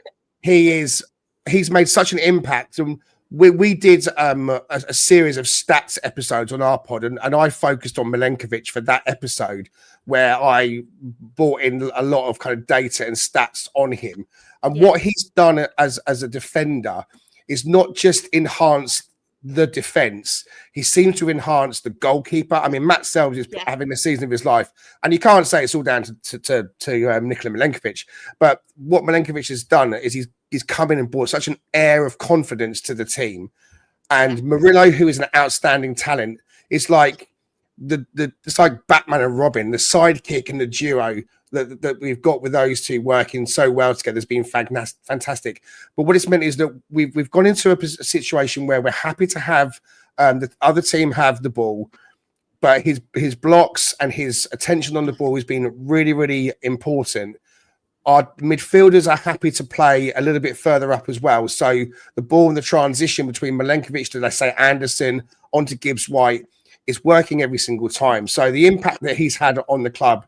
he's made such an impact. And we did a series of stats episodes on our pod, and I focused on Milenkovic for that episode, where I brought in a lot of kind of data and stats on him. And what he's done as a defender is not just enhanced the defense, he seems to enhance the goalkeeper. I mean, Matt Sells is having the season of his life, and you can't say it's all down to Nikola Milenkovic. But what Milenkovic has done is he's come in and brought such an air of confidence to the team. And Murillo, who is an outstanding talent, is like it's like Batman and Robin, the sidekick and the duo that we've got with those two working so well together has been fantastic. But what it's meant is that we've gone into a situation where we're happy to have the other team have the ball, but his blocks and his attention on the ball has been really, really important. Our midfielders are happy to play a little bit further up as well. So the ball and the transition between Milenkovic to, let's say, Anderson onto Gibbs-White is working every single time. So the impact that he's had on the club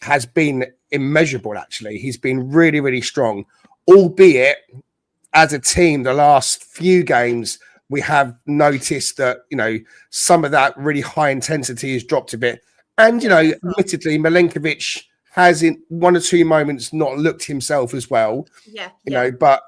has been immeasurable, actually. He's been really, really strong, albeit as a team, the last few games, we have noticed that, some of that really high intensity has dropped a bit. And, admittedly, Milenkovic has in one or two moments not looked himself as well. But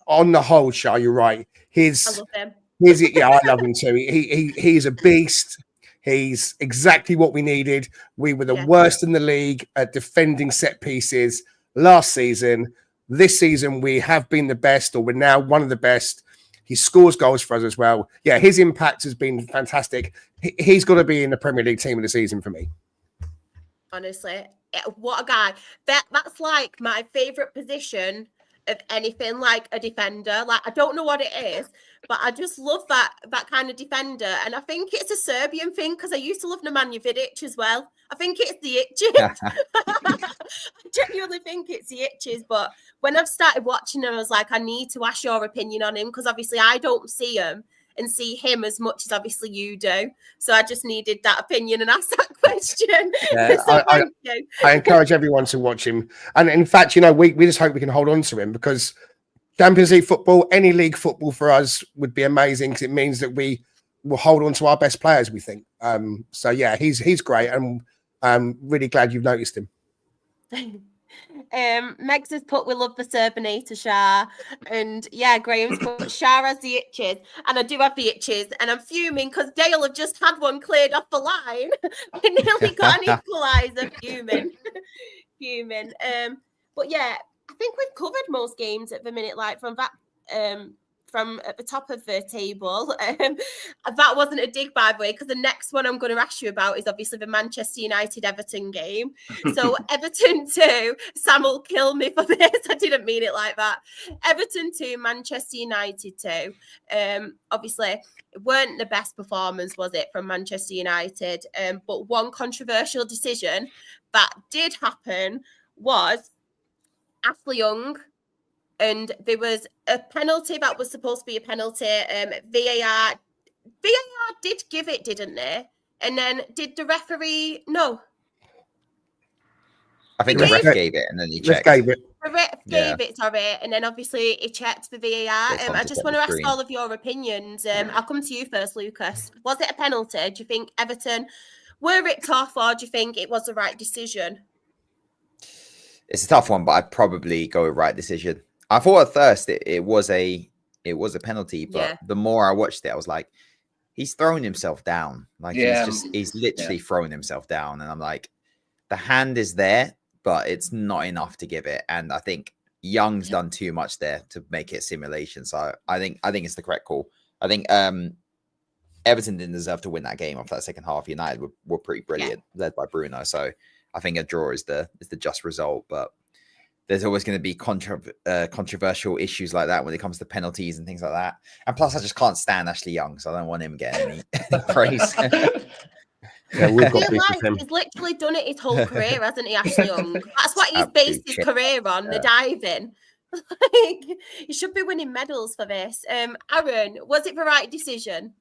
on the whole, Shah, you're right. I love him. I love him too. He's a beast. He's exactly what we needed. We were the worst in the league at defending set pieces last season. This season, we have been the best, or we're now one of the best. He scores goals for us as well. Yeah, his impact has been fantastic. He's got to be in the Premier League team of the season for me. Honestly, what a guy. That's like my favourite position of anything, like a defender. Like, I don't know what it is, but I just love that kind of defender. And I think it's a Serbian thing, because I used to love Nemanja Vidic as well. I think it's the itches. I genuinely think it's the itches. But when I've started watching him, I was like, I need to ask your opinion on him, because obviously I don't see him and see him as much as obviously you do. So I just needed that opinion and ask that question. Yeah, so thank you. I encourage everyone to watch him. And in fact, we just hope we can hold on to him, because Champions League football, any league football for us would be amazing, because it means that we will hold on to our best players, we think. So yeah, he's great, and I'm really glad you've noticed him. Megs has put, we love the Serbinator, Shah. And yeah, Graham's put, Shah has the itches. And I do have the itches. And I'm fuming because Dale have just had one cleared off the line. We nearly got an equaliser. Fuming. But yeah, I think we've covered most games at the minute, like from that from at the top of the table. That wasn't a dig, by the way, because the next one I'm going to ask you about is obviously the Manchester United-Everton game. So Everton 2, Sam will kill me for this. I didn't mean it like that. Everton 2, Manchester United 2. Obviously, it weren't the best performance, was it, from Manchester United? But one controversial decision that did happen was Ashley Young, and there was a penalty that was supposed to be a penalty. VAR did give it, didn't they? And then did the referee? No. I think the ref gave it, and then he checked. Gave it. The ref gave it, sorry, and then obviously he checked the VAR. I just want to ask all of your opinions. I'll come to you first, Lucas. Was it a penalty? Do you think Everton were ripped off, or do you think it was the right decision? It's a tough one, but I'd probably go with right decision. I thought at first it was a penalty, but the more I watched it, I was like, he's thrown himself down. Like he's literally thrown himself down. And I'm like, the hand is there, but it's not enough to give it. And I think Young's done too much there to make it simulation. So I think it's the correct call. I think Everton didn't deserve to win that game after that second half. United were pretty brilliant, led by Bruno. So I think a draw is the just result. But there's always going to be controversial issues like that when it comes to penalties and things like that. And plus, I just can't stand Ashley Young, so I don't want him getting any praise. Yeah, we've I got feel beef like with him. he's literally done it his whole career, hasn't he, Ashley Young? That's what he's Absolute based his shit. career on, the diving. Like, he should be winning medals for this. Aaron, was it the right decision?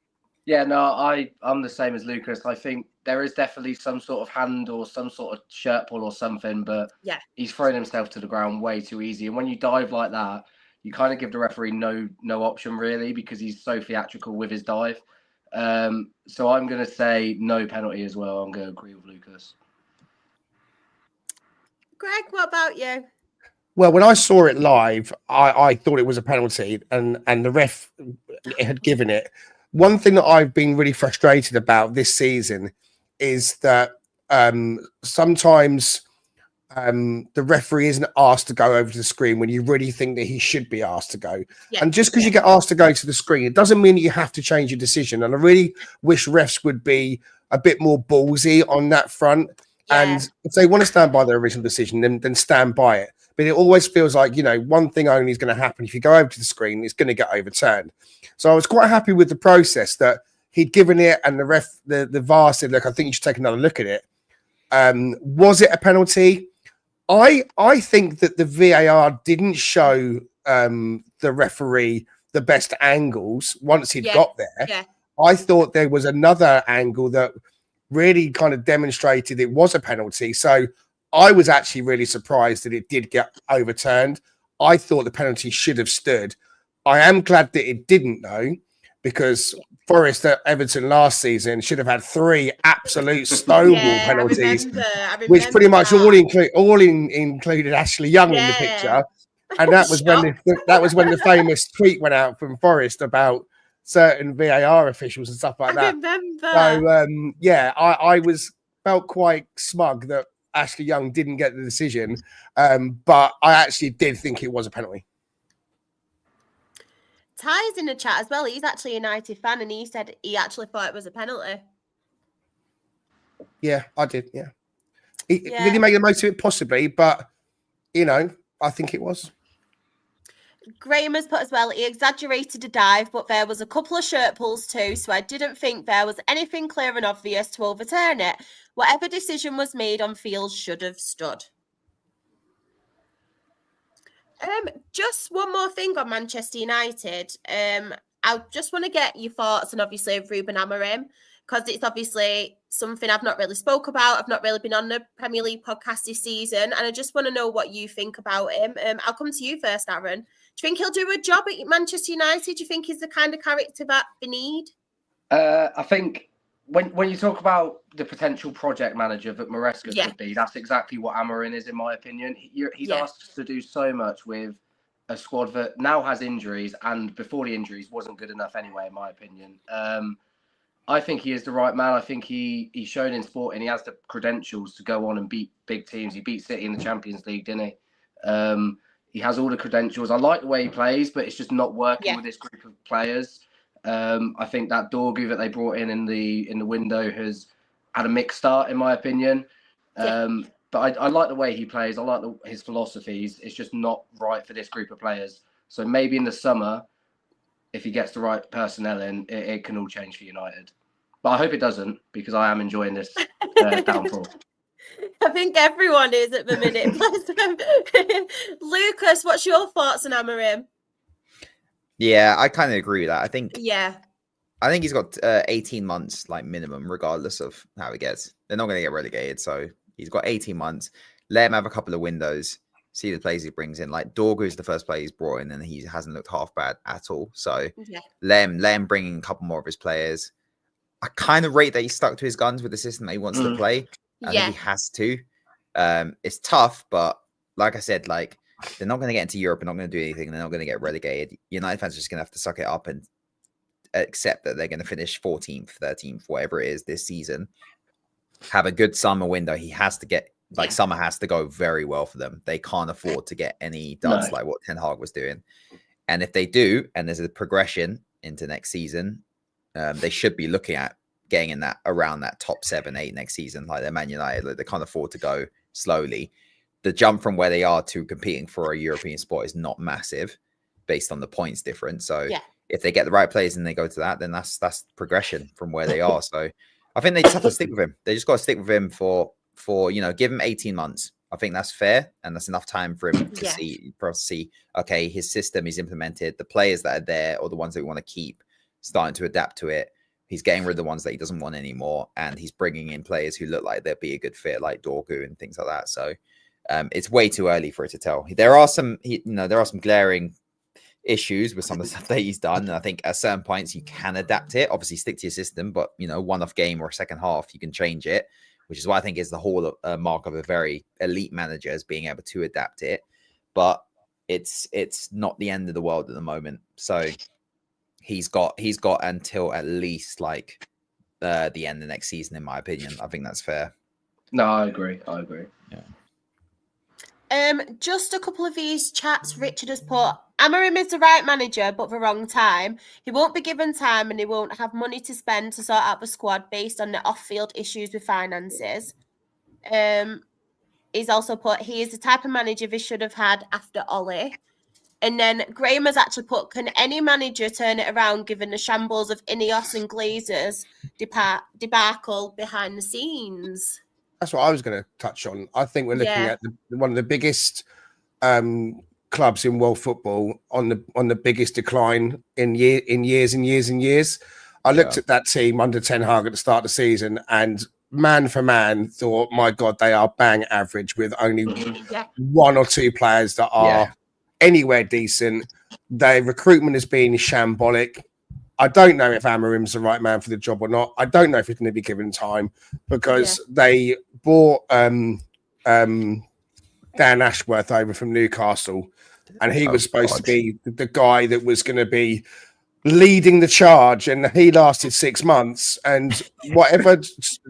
Yeah, no, I'm the same as Lucas. I think there is definitely some sort of hand or some sort of shirt pull or something, but Yeah. he's thrown himself to the ground way too easy. And when you dive like that, you kind of give the referee no option really, because he's so theatrical with his dive. So I'm going to say no penalty as well. I'm going to agree with Lucas. Greg, what about you? Well, when I saw it live, I thought it was a penalty, and the ref had given it. One thing that I've been really frustrated about this season is that sometimes the referee isn't asked to go over to the screen when you really think that he should be asked to go. Yeah. And just because you get asked to go to the screen, it doesn't mean that you have to change your decision. And I really wish refs would be a bit more ballsy on that front. Yeah. And if they want to stand by their original decision, then stand by it. But it always feels like, one thing only is going to happen. If you go over to the screen, it's going to get overturned. So I was quite happy with the process that he'd given it, and the VAR said, look, I think you should take another look at it. Was it a penalty? I think that the VAR didn't show the referee the best angles once he'd got there. Yeah. I thought there was another angle that really kind of demonstrated it was a penalty. So I was actually really surprised that it did get overturned. I thought the penalty should have stood. I am glad that it didn't, though, because Forest at Everton last season should have had 3 absolute stonewall penalties, I remember which pretty much that. all included Ashley Young in the picture. And that was when the famous tweet went out from Forest about certain VAR officials and stuff like that. I remember. So I felt quite smug that Ashley Young didn't get the decision, but I actually did think it was a penalty. Ty's in the chat as well. He's actually a United fan, and he said he actually thought it was a penalty. Yeah, I did. Yeah. Did he make the most of it? Possibly, but I think it was. Graham has put as well, he exaggerated the dive, but there was a couple of shirt pulls too, so I didn't think there was anything clear and obvious to overturn it. Whatever decision was made on field should have stood. Just one more thing on Manchester United. I just want to get your thoughts on obviously Ruben Amorim, because it's obviously something I've not really spoke about. I've not really been on the Premier League podcast this season, and I just want to know what you think about him. I'll come to you first, Aaron. Do you think he'll do a job at Manchester United? Do you think he's the kind of character that they need? I think when you talk about the potential project manager that Maresca could be, that's exactly what Amorim is, in my opinion. He's asked to do so much with a squad that now has injuries, and before the injuries wasn't good enough anyway, in my opinion. I think he is the right man. I think he's shown in sport, and he has the credentials to go on and beat big teams. He beat City in the Champions League, didn't he? He has all the credentials. I like the way he plays, but it's just not working with this group of players. I think that Dorgu that they brought in the window has had a mixed start, in my opinion. But I like the way he plays. I like his philosophies. It's just not right for this group of players. So maybe in the summer, if he gets the right personnel in, it can all change for United. But I hope it doesn't, because I am enjoying this downfall. I think everyone is at the minute. Lucas, what's your thoughts on Amorim? Yeah, I kind of agree with that. I think he's got 18 months, like minimum, regardless of how he gets. They're not going to get relegated, so he's got 18 months. Let him have a couple of windows, see the players he brings in. Like Dorgu is the first player he's brought in, and he hasn't looked half bad at all. So let him bring in a couple more of his players. I kind of rate that he stuck to his guns with the system that he wants to play. I think he has to. It's tough, but like I said, like they're not going to get into Europe and not going to do anything. They're not going to get relegated. United fans are just going to have to suck it up and accept that they're going to finish 14th, 13th, whatever it is this season. Have a good summer window. He has to get, summer has to go very well for them. They can't afford to get any duds like what Ten Hag was doing. And if they do, and there's a progression into next season, they should be looking at getting in around that top 7, 8 next season, like they're Man United. Like they can't afford to go slowly. the jump from where they are to competing for a European spot is not massive based on the points difference. So if they get the right players and they go to that, then that's progression from where they are. So I think they just have to stick with him. They just got to stick with him for give him 18 months. I think that's fair, and that's enough time for him to see, okay, his system is implemented. The players that are there, or the ones that we want to keep, starting to adapt to it. He's getting rid of the ones that he doesn't want anymore, and he's bringing in players who look like they'd be a good fit, like Dorgu and things like that. So it's way too early for it to tell. There are some, there are some glaring issues with some of the stuff that he's done, and I think at certain points you can adapt it. Obviously, stick to your system, but one-off game or a second half, you can change it. Which is why I think is the whole mark of a very elite manager, is being able to adapt it. But it's not the end of the world at the moment. So he's got until at least like the end of next season, in my opinion. I think that's fair. No, I agree. Yeah. Just a couple of these chats. Richard has put, Amorim is the right manager, but the wrong time. He won't be given time, and he won't have money to spend to sort out the squad based on the off-field issues with finances. He's also put, he is the type of manager they should have had after Ollie. And then Graham has actually put, can any manager turn it around given the shambles of Ineos and Glazers debacle behind the scenes? That's what I was going to touch on. I think we're looking at one of the biggest clubs in world football on the biggest decline in years. I looked at that team under Ten Hag at the start of the season, and man for man, thought, my God, they are bang average with only one or two players that are anywhere decent. Their recruitment has been shambolic. I don't know if Amorim's the right man for the job or not. I don't know if he's going to be given time, because they bought Dan Ashworth over from Newcastle, and he was supposed to be the guy that was going to be leading the charge, and he lasted 6 months. And whatever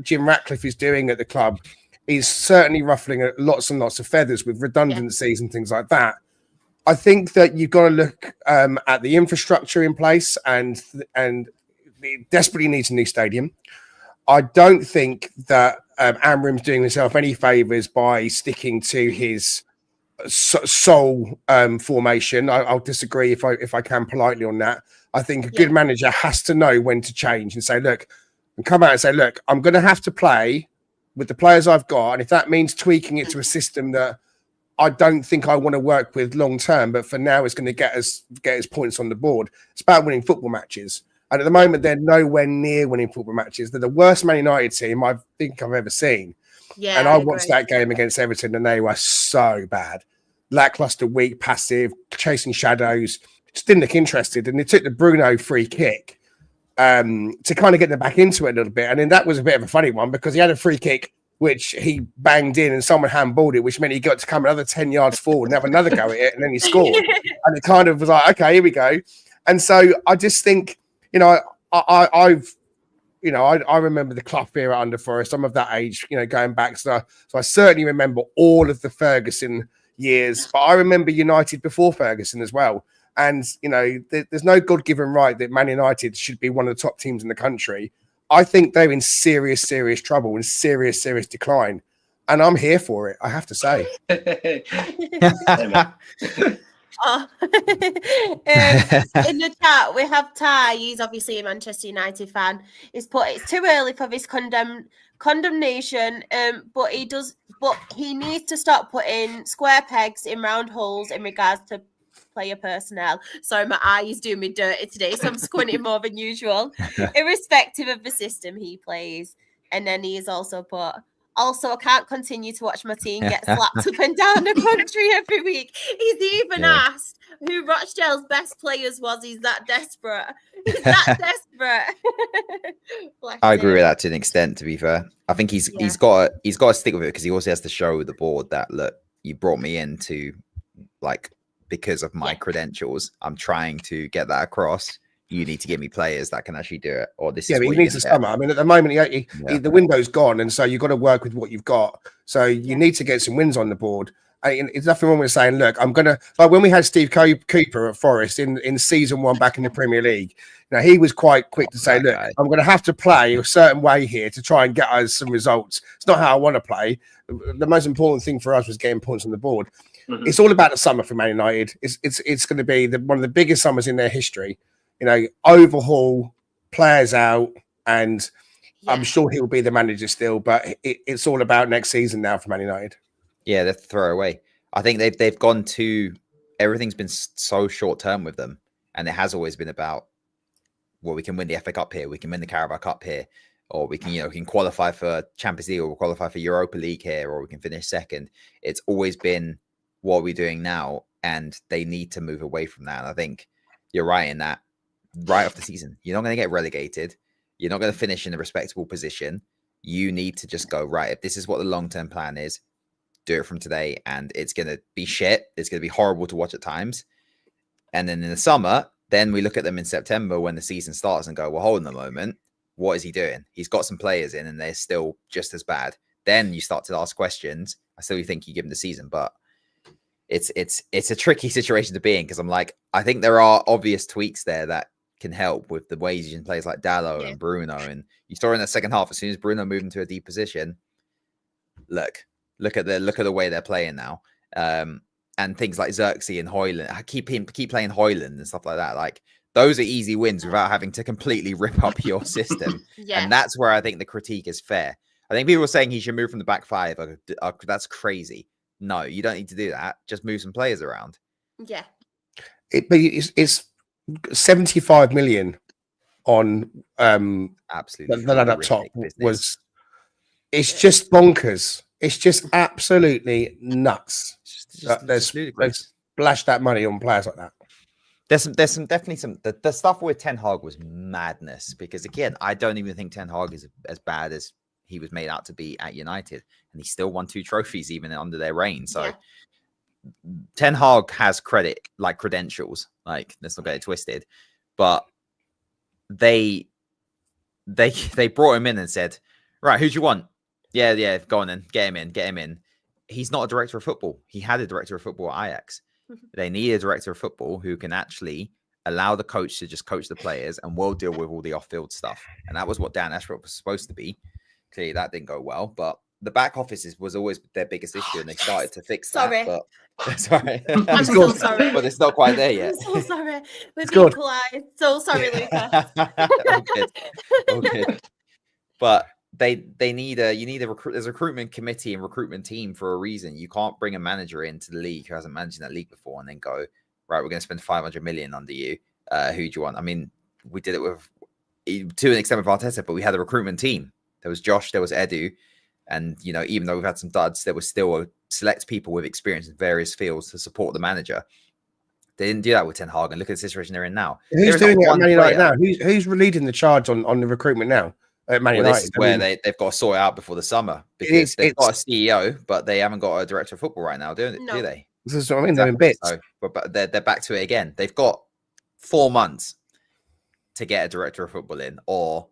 Jim Ratcliffe is doing at the club, he's certainly ruffling lots and lots of feathers with redundancies and things like that. I think that you've got to look at the infrastructure in place, and it desperately needs a new stadium. I don't think that Amorim's doing himself any favours by sticking to his sole formation. I'll disagree if I can politely on that. I think a good manager has to know when to change and say, look, and come out and say, look, I'm going to have to play with the players I've got, and if that means tweaking it to a system that I don't think I want to work with long term, but for now it's going to get us points on the board. It's about winning football matches. And at the moment, they're nowhere near winning football matches. They're the worst Man United team I think I've ever seen. Yeah, and I watched that game against Everton, and they were so bad. Lackluster, weak, passive, chasing shadows. Just didn't look interested. And they took the Bruno free kick to kind of get them back into it a little bit. And then that was a bit of a funny one, because he had a free kick which he banged in and someone handballed it, which meant he got to come another 10 yards forward and have another go at it, and then he scored. And it kind of was like, okay, here we go. And so I just think, I remember the Clough era under Forest. I'm of that age, going back. So I certainly remember all of the Ferguson years, but I remember United before Ferguson as well. And, there's no God-given right that Man United should be one of the top teams in the country. I think they're in serious, serious trouble and serious, serious decline. And I'm here for it, I have to say. In the chat, we have Ty. He's obviously a Manchester United fan. He's put, it's too early for this condemnation, but he needs to stop putting square pegs in round holes in regards to player personnel. Sorry, my eye is doing me dirty today, so I'm squinting more than usual, irrespective of the system he plays. And then he has also put, I can't continue to watch my team get slapped up and down the country every week. He's even asked who Rochdale's best players was. He's that desperate. I agree with that to an extent, to be fair. I think he's got to stick with it, because he also has to show the board that, look, you brought me in to, because of my credentials, I'm trying to get that across. You need to give me players that can actually do it, or this is but he needs a summer. I mean, at the moment, the window's gone, and so you've got to work with what you've got. So you need to get some wins on the board. It's nothing wrong with saying, look, I'm gonna, like when we had Steve Cooper at Forest in season 1 back in the Premier League, he was quite quick to say, look, I'm gonna have to play a certain way here to try and get us some results. It's not how I want to play. The most important thing for us was getting points on the board. Mm-hmm. It's all about the summer for Man United. It's going to be one of the biggest summers in their history. Overhaul, players out, and I'm sure he'll be the manager still, but it's all about next season now for Man United. Yeah, they have to throw away. I think they've gone to, everything's been so short term with them, and it has always been about, well, we can win the FA Cup here, we can win the Carabao Cup here, or we can, we can qualify for Champions League, or we'll qualify for Europa League here, or we can finish second. It's always been, what are we doing now? And they need to move away from that. And I think you're right in that. Right off the season, you're not going to get relegated. You're not going to finish in a respectable position. You need to just go, right, if this is what the long-term plan is, do it from today, and it's going to be shit. It's going to be horrible to watch at times. And then in the summer, then we look at them in September when the season starts and go, well, hold on a moment. What is he doing? He's got some players in and they're still just as bad. Then you start to ask questions. I still think you give them the season, but it's a tricky situation to be in, because I'm like, I think there are obvious tweaks there that can help with the ways you can play like Dallo and Bruno. And you saw in the second half, as soon as Bruno moved into a deep position, look at the way they're playing now. And things like Xerxes and Højlund, I keep playing Højlund and stuff like that. Like, those are easy wins without having to completely rip up your system. And that's where I think the critique is fair. I think people are saying he should move from the back five. That's crazy. No, you don't need to do that. Just move some players around. Yeah. It's 75 million on absolutely the lad up top business. It's just bonkers. It's just absolutely nuts. There's splashed that money on players like that. There's definitely some the stuff with Ten Hag was madness, because again, I don't even think Ten Hag is as bad as he was made out to be at United, and he still won 2 trophies even under their reign. So Ten Hag has credentials, like, let's not get it twisted, but they brought him in and said, right, who do you want? Yeah, go on then, get him in. He's not a director of football. He had a director of football at Ajax. They need a director of football who can actually allow the coach to just coach the players, and we'll deal with all the off-field stuff. And that was what Dan Ashford was supposed to be. Clearly that didn't go well, but the back office was always their biggest issue, and they started to fix that. But sorry. I'm so sorry. But it's not quite there yet. I'm so sorry. We've been collided. So sorry, Luca. Okay. But you need a there's a recruitment committee and recruitment team for a reason. You can't bring a manager into the league who hasn't managed in that league before and then go, right, we're going to spend 500 million under you. Who do you want? I mean, we did it with, to an extent, with Arteta, but we had a recruitment team. There was Josh, there was Edu, and even though we've had some duds, there was still a select people with experience in various fields to support the manager. They didn't do that with Ten Hag, and look at the situation they're in now. Who's doing it at Man United now? Who's leading the charge on the recruitment now? Man United. This is where they've got to sort it out before the summer, because they've got a CEO, but they haven't got a director of football right now, do they? This is what I mean. They're in bits. So, but they're back to it again. They've got 4 months to get a director of football in, or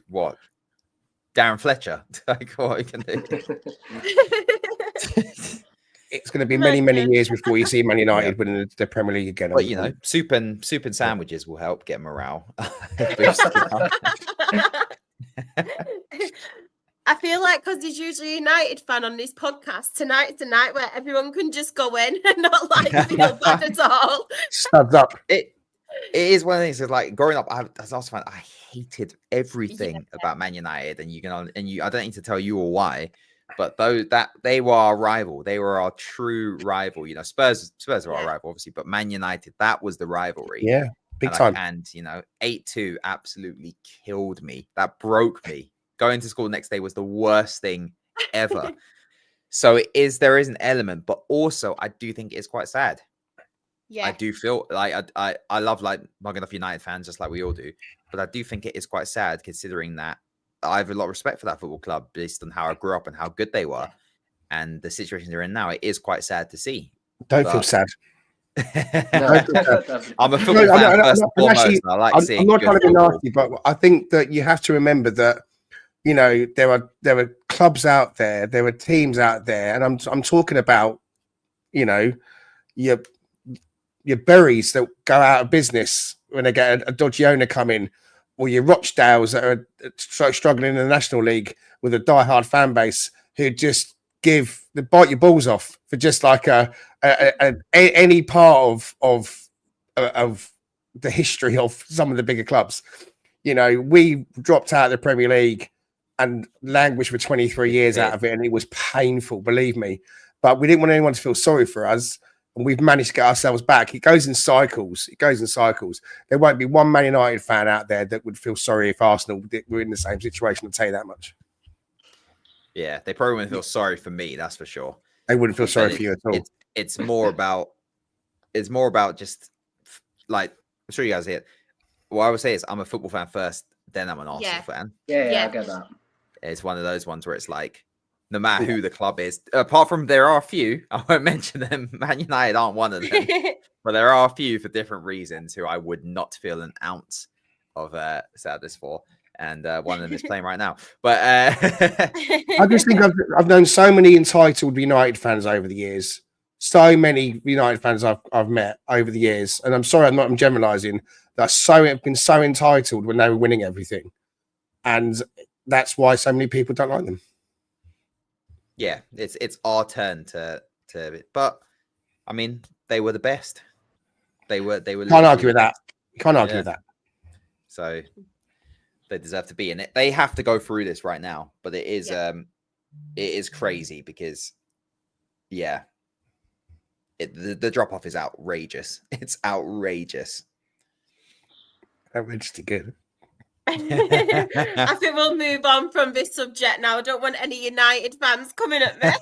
what? Darren Fletcher. Like, what you can do? It's going to be many years before you see Man United winning the Premier League again. But soup and sandwiches will help get morale. I feel like, because there's usually a United fan on this podcast, tonight's the night where everyone can just go in and not feel bad at all. Studs up. It is one of the things. It's like, growing up, as an Arsenal fan, I hated everything about Man United, and I don't need to tell you all why. But they were our rival. They were our true rival. Spurs are our rival, obviously, but Man United, that was the rivalry. Yeah, big time. And 8-2 absolutely killed me. That broke me. Going to school the next day was the worst thing ever. So there is an element, but also I do think it's quite sad. Yeah, I do feel like I love mugging off United fans, just like we all do. But I do think it is quite sad, considering that I have a lot of respect for that football club based on how I grew up and how good they were, and the situation they're in now. It is quite sad to see. Don't feel sad. I'm a football fan first and foremost. I like seeing. I'm not trying to be nasty, but I think that you have to remember that there are clubs out there, there are teams out there, and I'm talking about, you know, your Berries that go out of business when they get a dodgy owner come in, or your Rochdales that are struggling in the National League with a diehard fan base who just bite your balls off for just like any part of the history of some of the bigger clubs. You know, we dropped out of the Premier League and languished for 23 years out of it, and it was painful, believe me. But we didn't want anyone to feel sorry for us, and we've managed to get ourselves back. It goes in cycles. There won't be one Man United fan out there that would feel sorry if Arsenal were in the same situation, I'll tell you that much. Yeah, they probably wouldn't feel sorry for me, that's for sure. They wouldn't feel sorry for you at all. It's more about just like, I'm sure you guys hear it. What I would say is I'm a football fan first, then I'm an Arsenal fan. Yeah, I get that. It's one of those ones where it's like, no matter who the club is, apart from there are a few, I won't mention them. Man United aren't one of them, but there are a few for different reasons who I would not feel an ounce of sadness for. And one of them is playing right now. But I just think I've known so many entitled United fans over the years. So many United fans I've met over the years, and I'm sorry, I'm generalising. That have been so entitled when they were winning everything, and that's why so many people don't like them. Yeah, it's our turn to. But I mean, they were the best. They were. Can't argue with that. Can't argue with that. So they deserve to be in it. They have to go through this right now, but it is crazy because, the drop off is outrageous. It's outrageous. Outrageously good. I think we'll move on from this subject now. I don't want any United fans coming at me.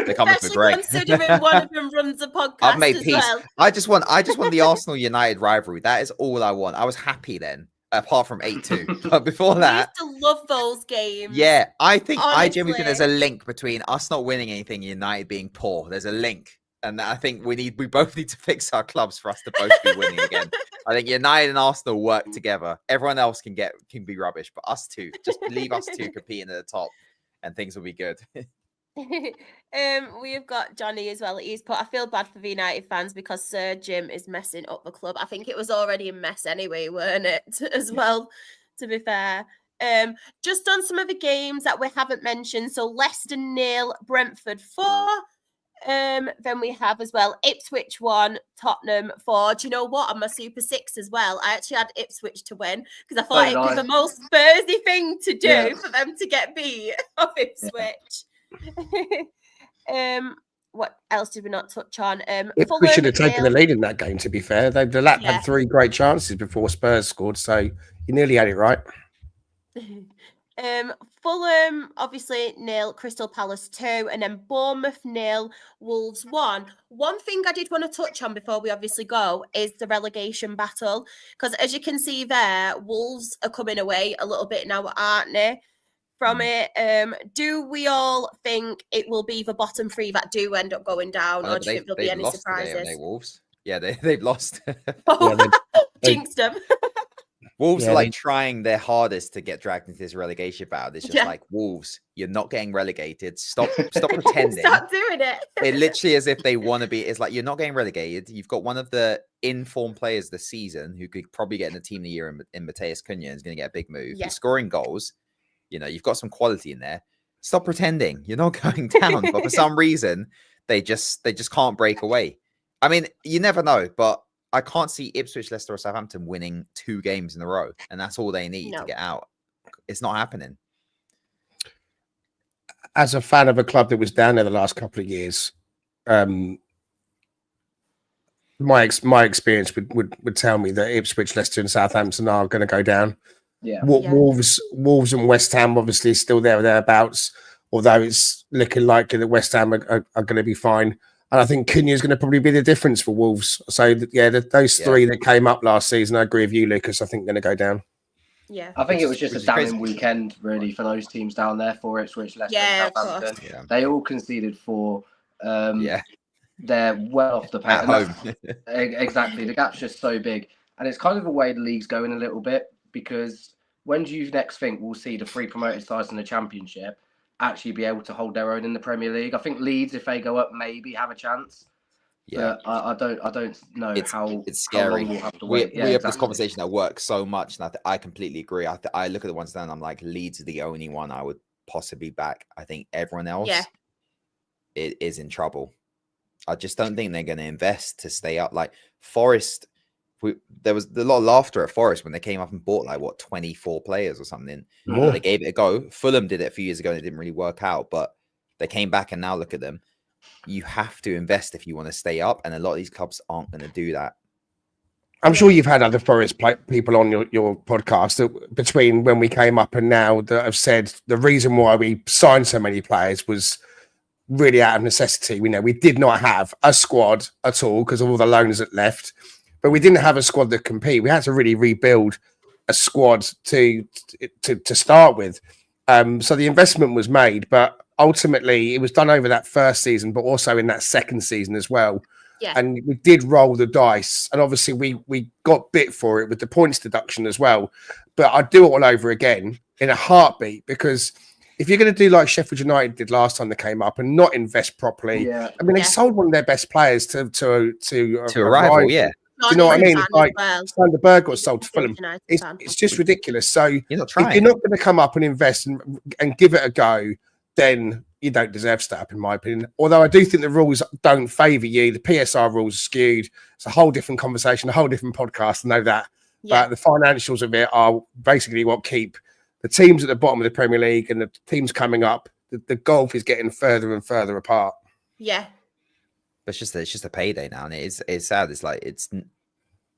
They're coming for Greg. Considering one of them runs a podcast. I've made peace. Well. I just want the Arsenal United rivalry. That is all I want. I was happy then, apart from 8-2. But before that, I used to love those games. Yeah, I genuinely think there's a Honestly. link between us not winning anything, United being poor. There's a link. And I think we both need to fix our clubs for us to both be winning again. I think United and Arsenal work together. Everyone else can be rubbish, but us two, just leave us two competing at the top, and things will be good. We've got Johnny as well. He's put, I feel bad for the United fans because Sir Jim is messing up the club. I think it was already a mess anyway, weren't it? As well, to be fair. Just on some of the games that we haven't mentioned. So Leicester 0, Brentford 4. Then we have as well Ipswich 1, Tottenham 4. Do you know what? I'm a Super 6 as well. I actually had Ipswich to win because I thought it was the most Spursy thing to do for them to get beat of Ipswich. What else did we not touch on? Ipswich should have taken the lead in that game, to be fair. The lap had 3 great chances before Spurs scored, so you nearly had it right. Fulham obviously 0, Crystal Palace 2, and then Bournemouth 0, Wolves 1. One thing I did want to touch on before we obviously go is the relegation battle, because as you can see there, Wolves are coming away a little bit now, aren't they? From it, do we all think it will be the bottom 3 that do end up going down, or do you think there'll be any surprises? Today, Wolves. Yeah, they've lost. Jinxed them. Wolves are like trying their hardest to get dragged into this relegation battle. It's just like, Wolves, you're not getting relegated. Stop pretending. Stop doing it. It literally as if they want to be. It's like, you're not getting relegated. You've got one of the informed players this season who could probably get in the team of the year in Mateus Cunha is going to get a big move. You're scoring goals. You know, you've got some quality in there. Stop pretending. You're not going down. But for some reason, they just can't break away. I mean, you never know, but I can't see Ipswich, Leicester, or Southampton winning 2 games in a row, and that's all they need to get out. It's not happening. As a fan of a club that was down there the last couple of years, my experience would tell me that Ipswich, Leicester, and Southampton are going to go down. Yeah. Wolves and West Ham obviously still there or thereabouts, although it's looking likely that West Ham are going to be fine. And I think Cunha is going to probably be the difference for Wolves. So, those 3 that came up last season, I agree with you, Lucas, I think they're going to go down. Yeah. I think it was just a damning weekend, really, for those teams down there, for Ipswich, Leicester, and Southampton. Yeah. They all conceded 4. They're well off the pace. At home. Exactly. The gap's just so big. And it's kind of the way the league's going a little bit, because when do you next think we'll see the 3 promoted sides in the Championship actually be able to hold their own in the Premier League? I think Leeds, if they go up, maybe have a chance. Yeah, But I don't know it's how it's how scary. long we'll have to We wait. Yeah, have this exactly. conversation at work so much, and I completely agree. I look at the ones down, I'm like, Leeds are the only one I would possibly back. I think everyone else is in trouble. I just don't think they're going to invest to stay up. Like Forest, there was a lot of laughter at Forest when they came up and bought like 24 players or something. More. They gave it a go. Fulham did it a few years ago and it didn't really work out, but they came back and now look at them. You have to invest if you want to stay up, and a lot of these clubs aren't going to do that. I'm sure you've had other Forest people on your podcast that between when we came up and now that have said the reason why we signed so many players was really out of necessity. We did not have a squad at all because of all the loaners that left, but we didn't have a squad that compete. We had to really rebuild a squad to start with. So the investment was made, but ultimately it was done over that first season, but also in that second season as well. Yeah. And we did roll the dice, and obviously we got bit for it with the points deduction as well. But I'd do it all over again in a heartbeat, because if you're going to do like Sheffield United did last time they came up and not invest properly, I mean, they sold one of their best players to a rival. Yeah, do you know what I mean? It's Like Sander Berg got sold to Fulham. It's just ridiculous. So you're not if you're not going to come up and invest and give it a go, then you don't deserve to stay up, in my opinion. Although I do think the rules don't favour you. The PSR rules are skewed. It's a whole different conversation, a whole different podcast. I know that. Yeah. But the financials of it are basically what keep the teams at the bottom of the Premier League and the teams coming up. The gulf is getting further and further apart. Yeah. But it's just a payday now, and it's sad. It's like it's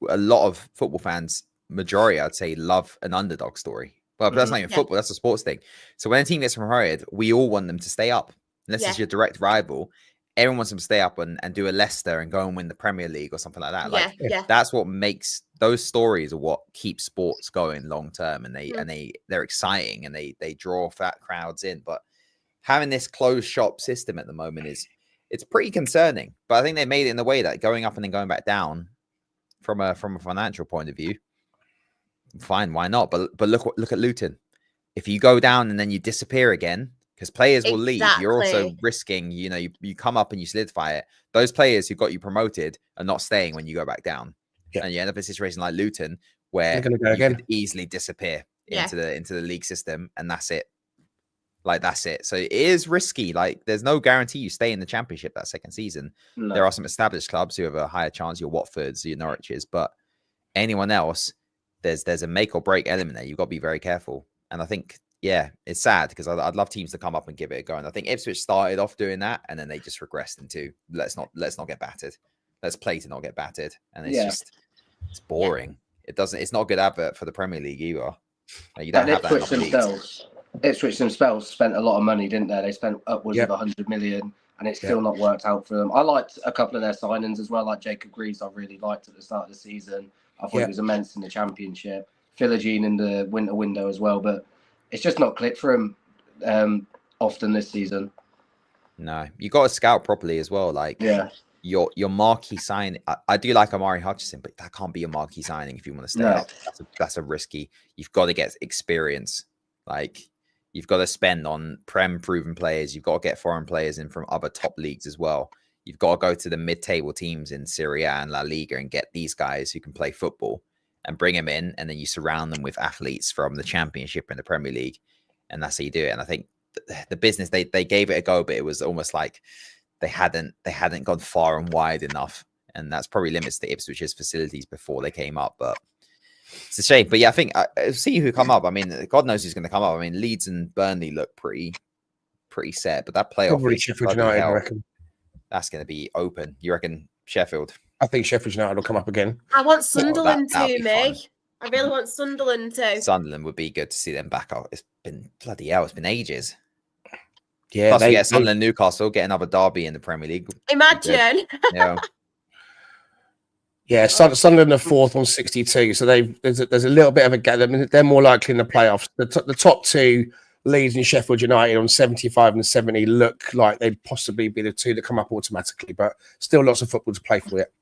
a lot of football fans, majority I'd say, love an underdog story. Well, but that's not even football, that's a sports thing. So when a team gets promoted, we all want them to stay up. Unless it's your direct rival, everyone wants them to stay up and do a Leicester and go and win the Premier League or something like that. That's what makes those stories are what keep sports going long term, and they're exciting and they draw fat crowds in. But having this closed shop system at the moment it's pretty concerning. But I think they made it in the way that going up and then going back down from a financial point of view, fine, why not? But look at Luton. If you go down and then you disappear again, because players will leave, you're also risking, you come up and you solidify it. Those players who got you promoted are not staying when you go back down. And you end up in a situation like Luton where you could easily disappear into the league system, and that's it. That's it. So it is risky. Like, there's no guarantee you stay in the Championship that second season. No. There are some established clubs who have a higher chance, your Watfords, your Norwiches, but anyone else, there's a make or break element there. You've got to be very careful. And I think, it's sad because I'd love teams to come up and give it a go. And I think Ipswich started off doing that, and then they just regressed into let's not get battered. Let's play to not get battered. And it's it's boring. It's not a good advert for the Premier League either. You don't have that. Ipswich themselves spent a lot of money, didn't they? They spent upwards of 100 million, and it's still not worked out for them. I liked a couple of their signings as well, like Jacob Greaves. I really liked at the start of the season. I thought he was immense in the Championship. Philogene in the winter window as well, but it's just not clicked for him often this season. No, you got to scout properly as well. Your marquee sign. I do like Amari Hutchinson, but that can't be a marquee signing if you want to stay up. That's a risky. You've got to get experience. You've got to spend on Prem proven players. You've got to get foreign players in from other top leagues as well. You've got to go to the mid-table teams in Serie A and La Liga and get these guys who can play football and bring them in. And then you surround them with athletes from the Championship and the Premier League. And that's how you do it. And I think the business, they gave it a go, but it was almost like they hadn't gone far and wide enough. And that's probably limits to Ipswich's facilities before they came up. But it's a shame. But yeah, I think see who come up. I mean, God knows who's going to come up. I mean, Leeds and Burnley look pretty set, but that playoff, probably Sheffield United, I reckon. That's going to be open. You reckon Sheffield? I think Sheffield United will come up again. I want Sunderland I really want Sunderland to. Sunderland would be good to see them back up. It's been bloody hell. It's been ages. Yeah, plus we get Sunderland, Newcastle, get another derby in the Premier League. Imagine. Yeah. Yeah, Sunderland are fourth on 62, so there's a little bit of a gap. I mean, they're more likely in the playoffs. The top two, Leeds and Sheffield United, on 75 and 70, look like they'd possibly be the two that come up automatically, but still lots of football to play for it.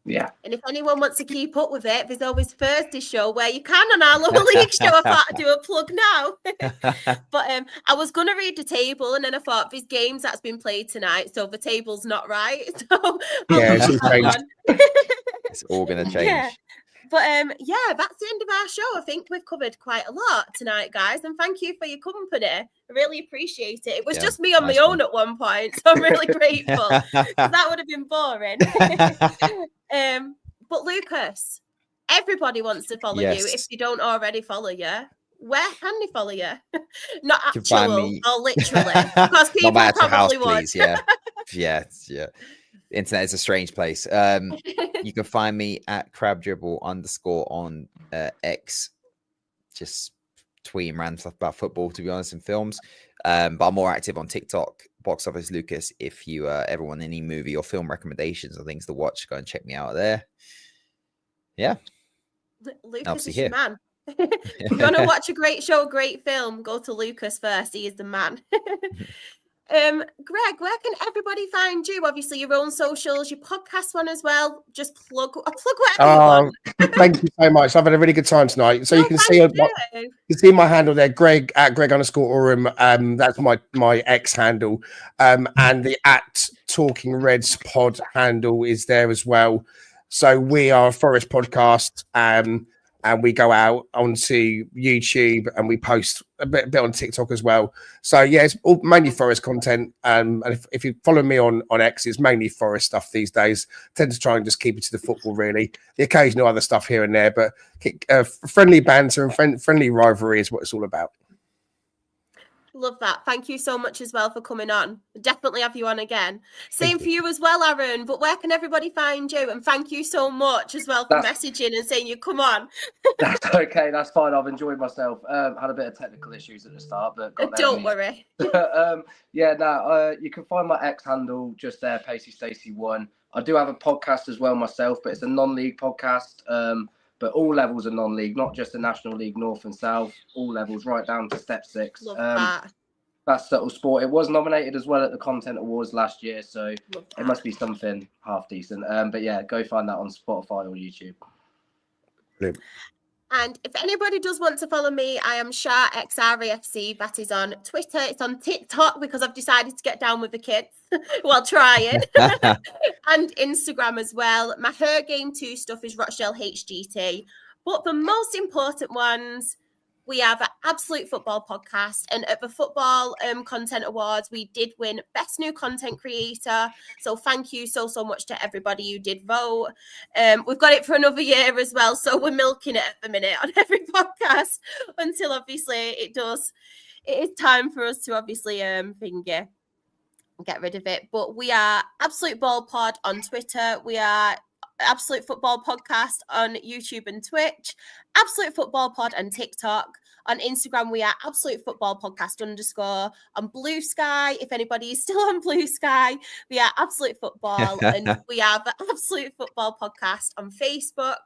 Yeah. And if anyone wants to keep up with it, there's always Thursday show where you can on our lower league show. I thought I'd do a plug now. But I was going to read the table, and then I thought there's games that's been played tonight, so the table's not right. So Yeah, it's all changed. It's all going to change. Yeah. But yeah, that's the end of our show. I think we've covered quite a lot tonight, guys. And thank you for your company. I really appreciate it. It was just me on nice my own one. at one point, so I'm really grateful. 'Cause that would have been boring. But Lucas, everybody wants to follow you if Yes. they don't already follow you. Where can they follow you? Not You can find actual me- or literally, because people Not my actual house, probably would. please. Yeah. Yeah. Internet is a strange place. You can find me at crabdribble_ on X. Just tweeting random stuff about football, to be honest, and films. But I'm more active on TikTok, Box Office Lucas. If you ever want any movie or film recommendations or things to watch, go and check me out there. Yeah. Lucas see is your here. man. If you're gonna watch a great show, a great film, go to Lucas first. He is the man. Greg, where can everybody find you? Obviously, your own socials, your podcast one as well. Just plug whatever you want. Thank you so much. I've had a really good time tonight. So you can see you can see my handle there, Greg at Greg_Oram. That's my X handle. And the at Talking Reds pod handle is there as well. So we are a Forest podcast. And we go out onto YouTube and we post a bit on TikTok as well. So yeah, it's all mainly Forest content. And if you follow me on X, it's mainly Forest stuff these days. I tend to try and just keep it to the football, really. The occasional other stuff here and there, but friendly banter and friendly rivalry is what it's all about. Love that. Thank you so much as well for coming on. Definitely have you on again. Same for you as well, Aaron. But where can everybody find you? And thank you so much as well for messaging and saying you come on. That's okay. That's fine. I've enjoyed myself. Had a bit of technical issues at the start, but got there. Don't worry. You can find my X handle just there, Pacey Stacey 1. I do have a podcast as well myself, but it's a non-league podcast. But all levels are non-league, not just the National League North and South, all levels right down to Step 6. Love that. That's Subtle Sport. It was nominated as well at the Content Awards last year, so it must be something half decent. But yeah, go find that on Spotify or YouTube. Brilliant. And if anybody does want to follow me, I am SharXRAFC. That is on Twitter. It's on TikTok because I've decided to get down with the kids while trying. And Instagram as well. My Her Game 2 stuff is Rochdale HGT. But the most important ones, we have an Absolute Football podcast. And at the Football Content Awards, we did win Best New Content Creator. So thank you so much to everybody who did vote. We've got it for another year as well. So we're milking it at the minute on every podcast until obviously it is time for us to obviously get rid of it. But we are Absolute Ball Pod on Twitter. We are Absolute Football Podcast on YouTube and Twitch, Absolute Football Pod and TikTok. On Instagram, we are Absolute Football Podcast _ on Blue Sky. If anybody is still on Blue Sky, we are Absolute Football, and we have Absolute Football Podcast on Facebook.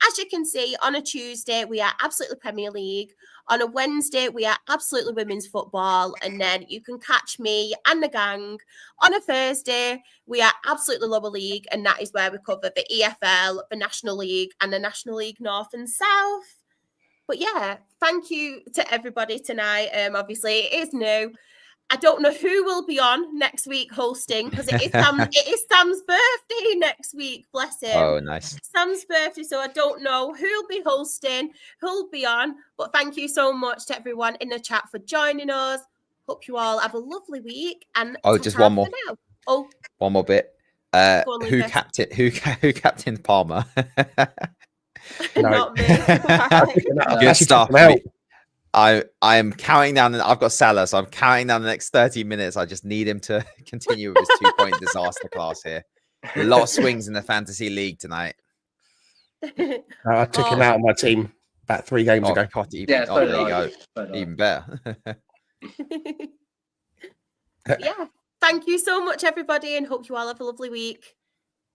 As you can see, on a Tuesday, we are Absolutely Premier League. On a Wednesday, we are Absolutely Women's Football. And then you can catch me and the gang. On a Thursday, we are Absolutely Lower League. And that is where we cover the EFL, the National League, and the National League North and South. But yeah, thank you to everybody tonight. Obviously, it is new. I don't know who will be on next week hosting because it is Sam's birthday next week. Bless him. Oh, nice. Sam's birthday, so I don't know who'll be hosting, who'll be on. But thank you so much to everyone in the chat for joining us. Hope you all have a lovely week. And just one more. One more bit. Who captained Palmer? Not me. Good stuff. I am counting down. I've got Salah, so I'm counting down the next 30 minutes. I just need him to continue with his 2-point disaster class here. A lot of swings in the fantasy league tonight. I took him out of my team about 3 games ago. God, there you go. Even better. Yeah. Thank you so much, everybody, and hope you all have a lovely week.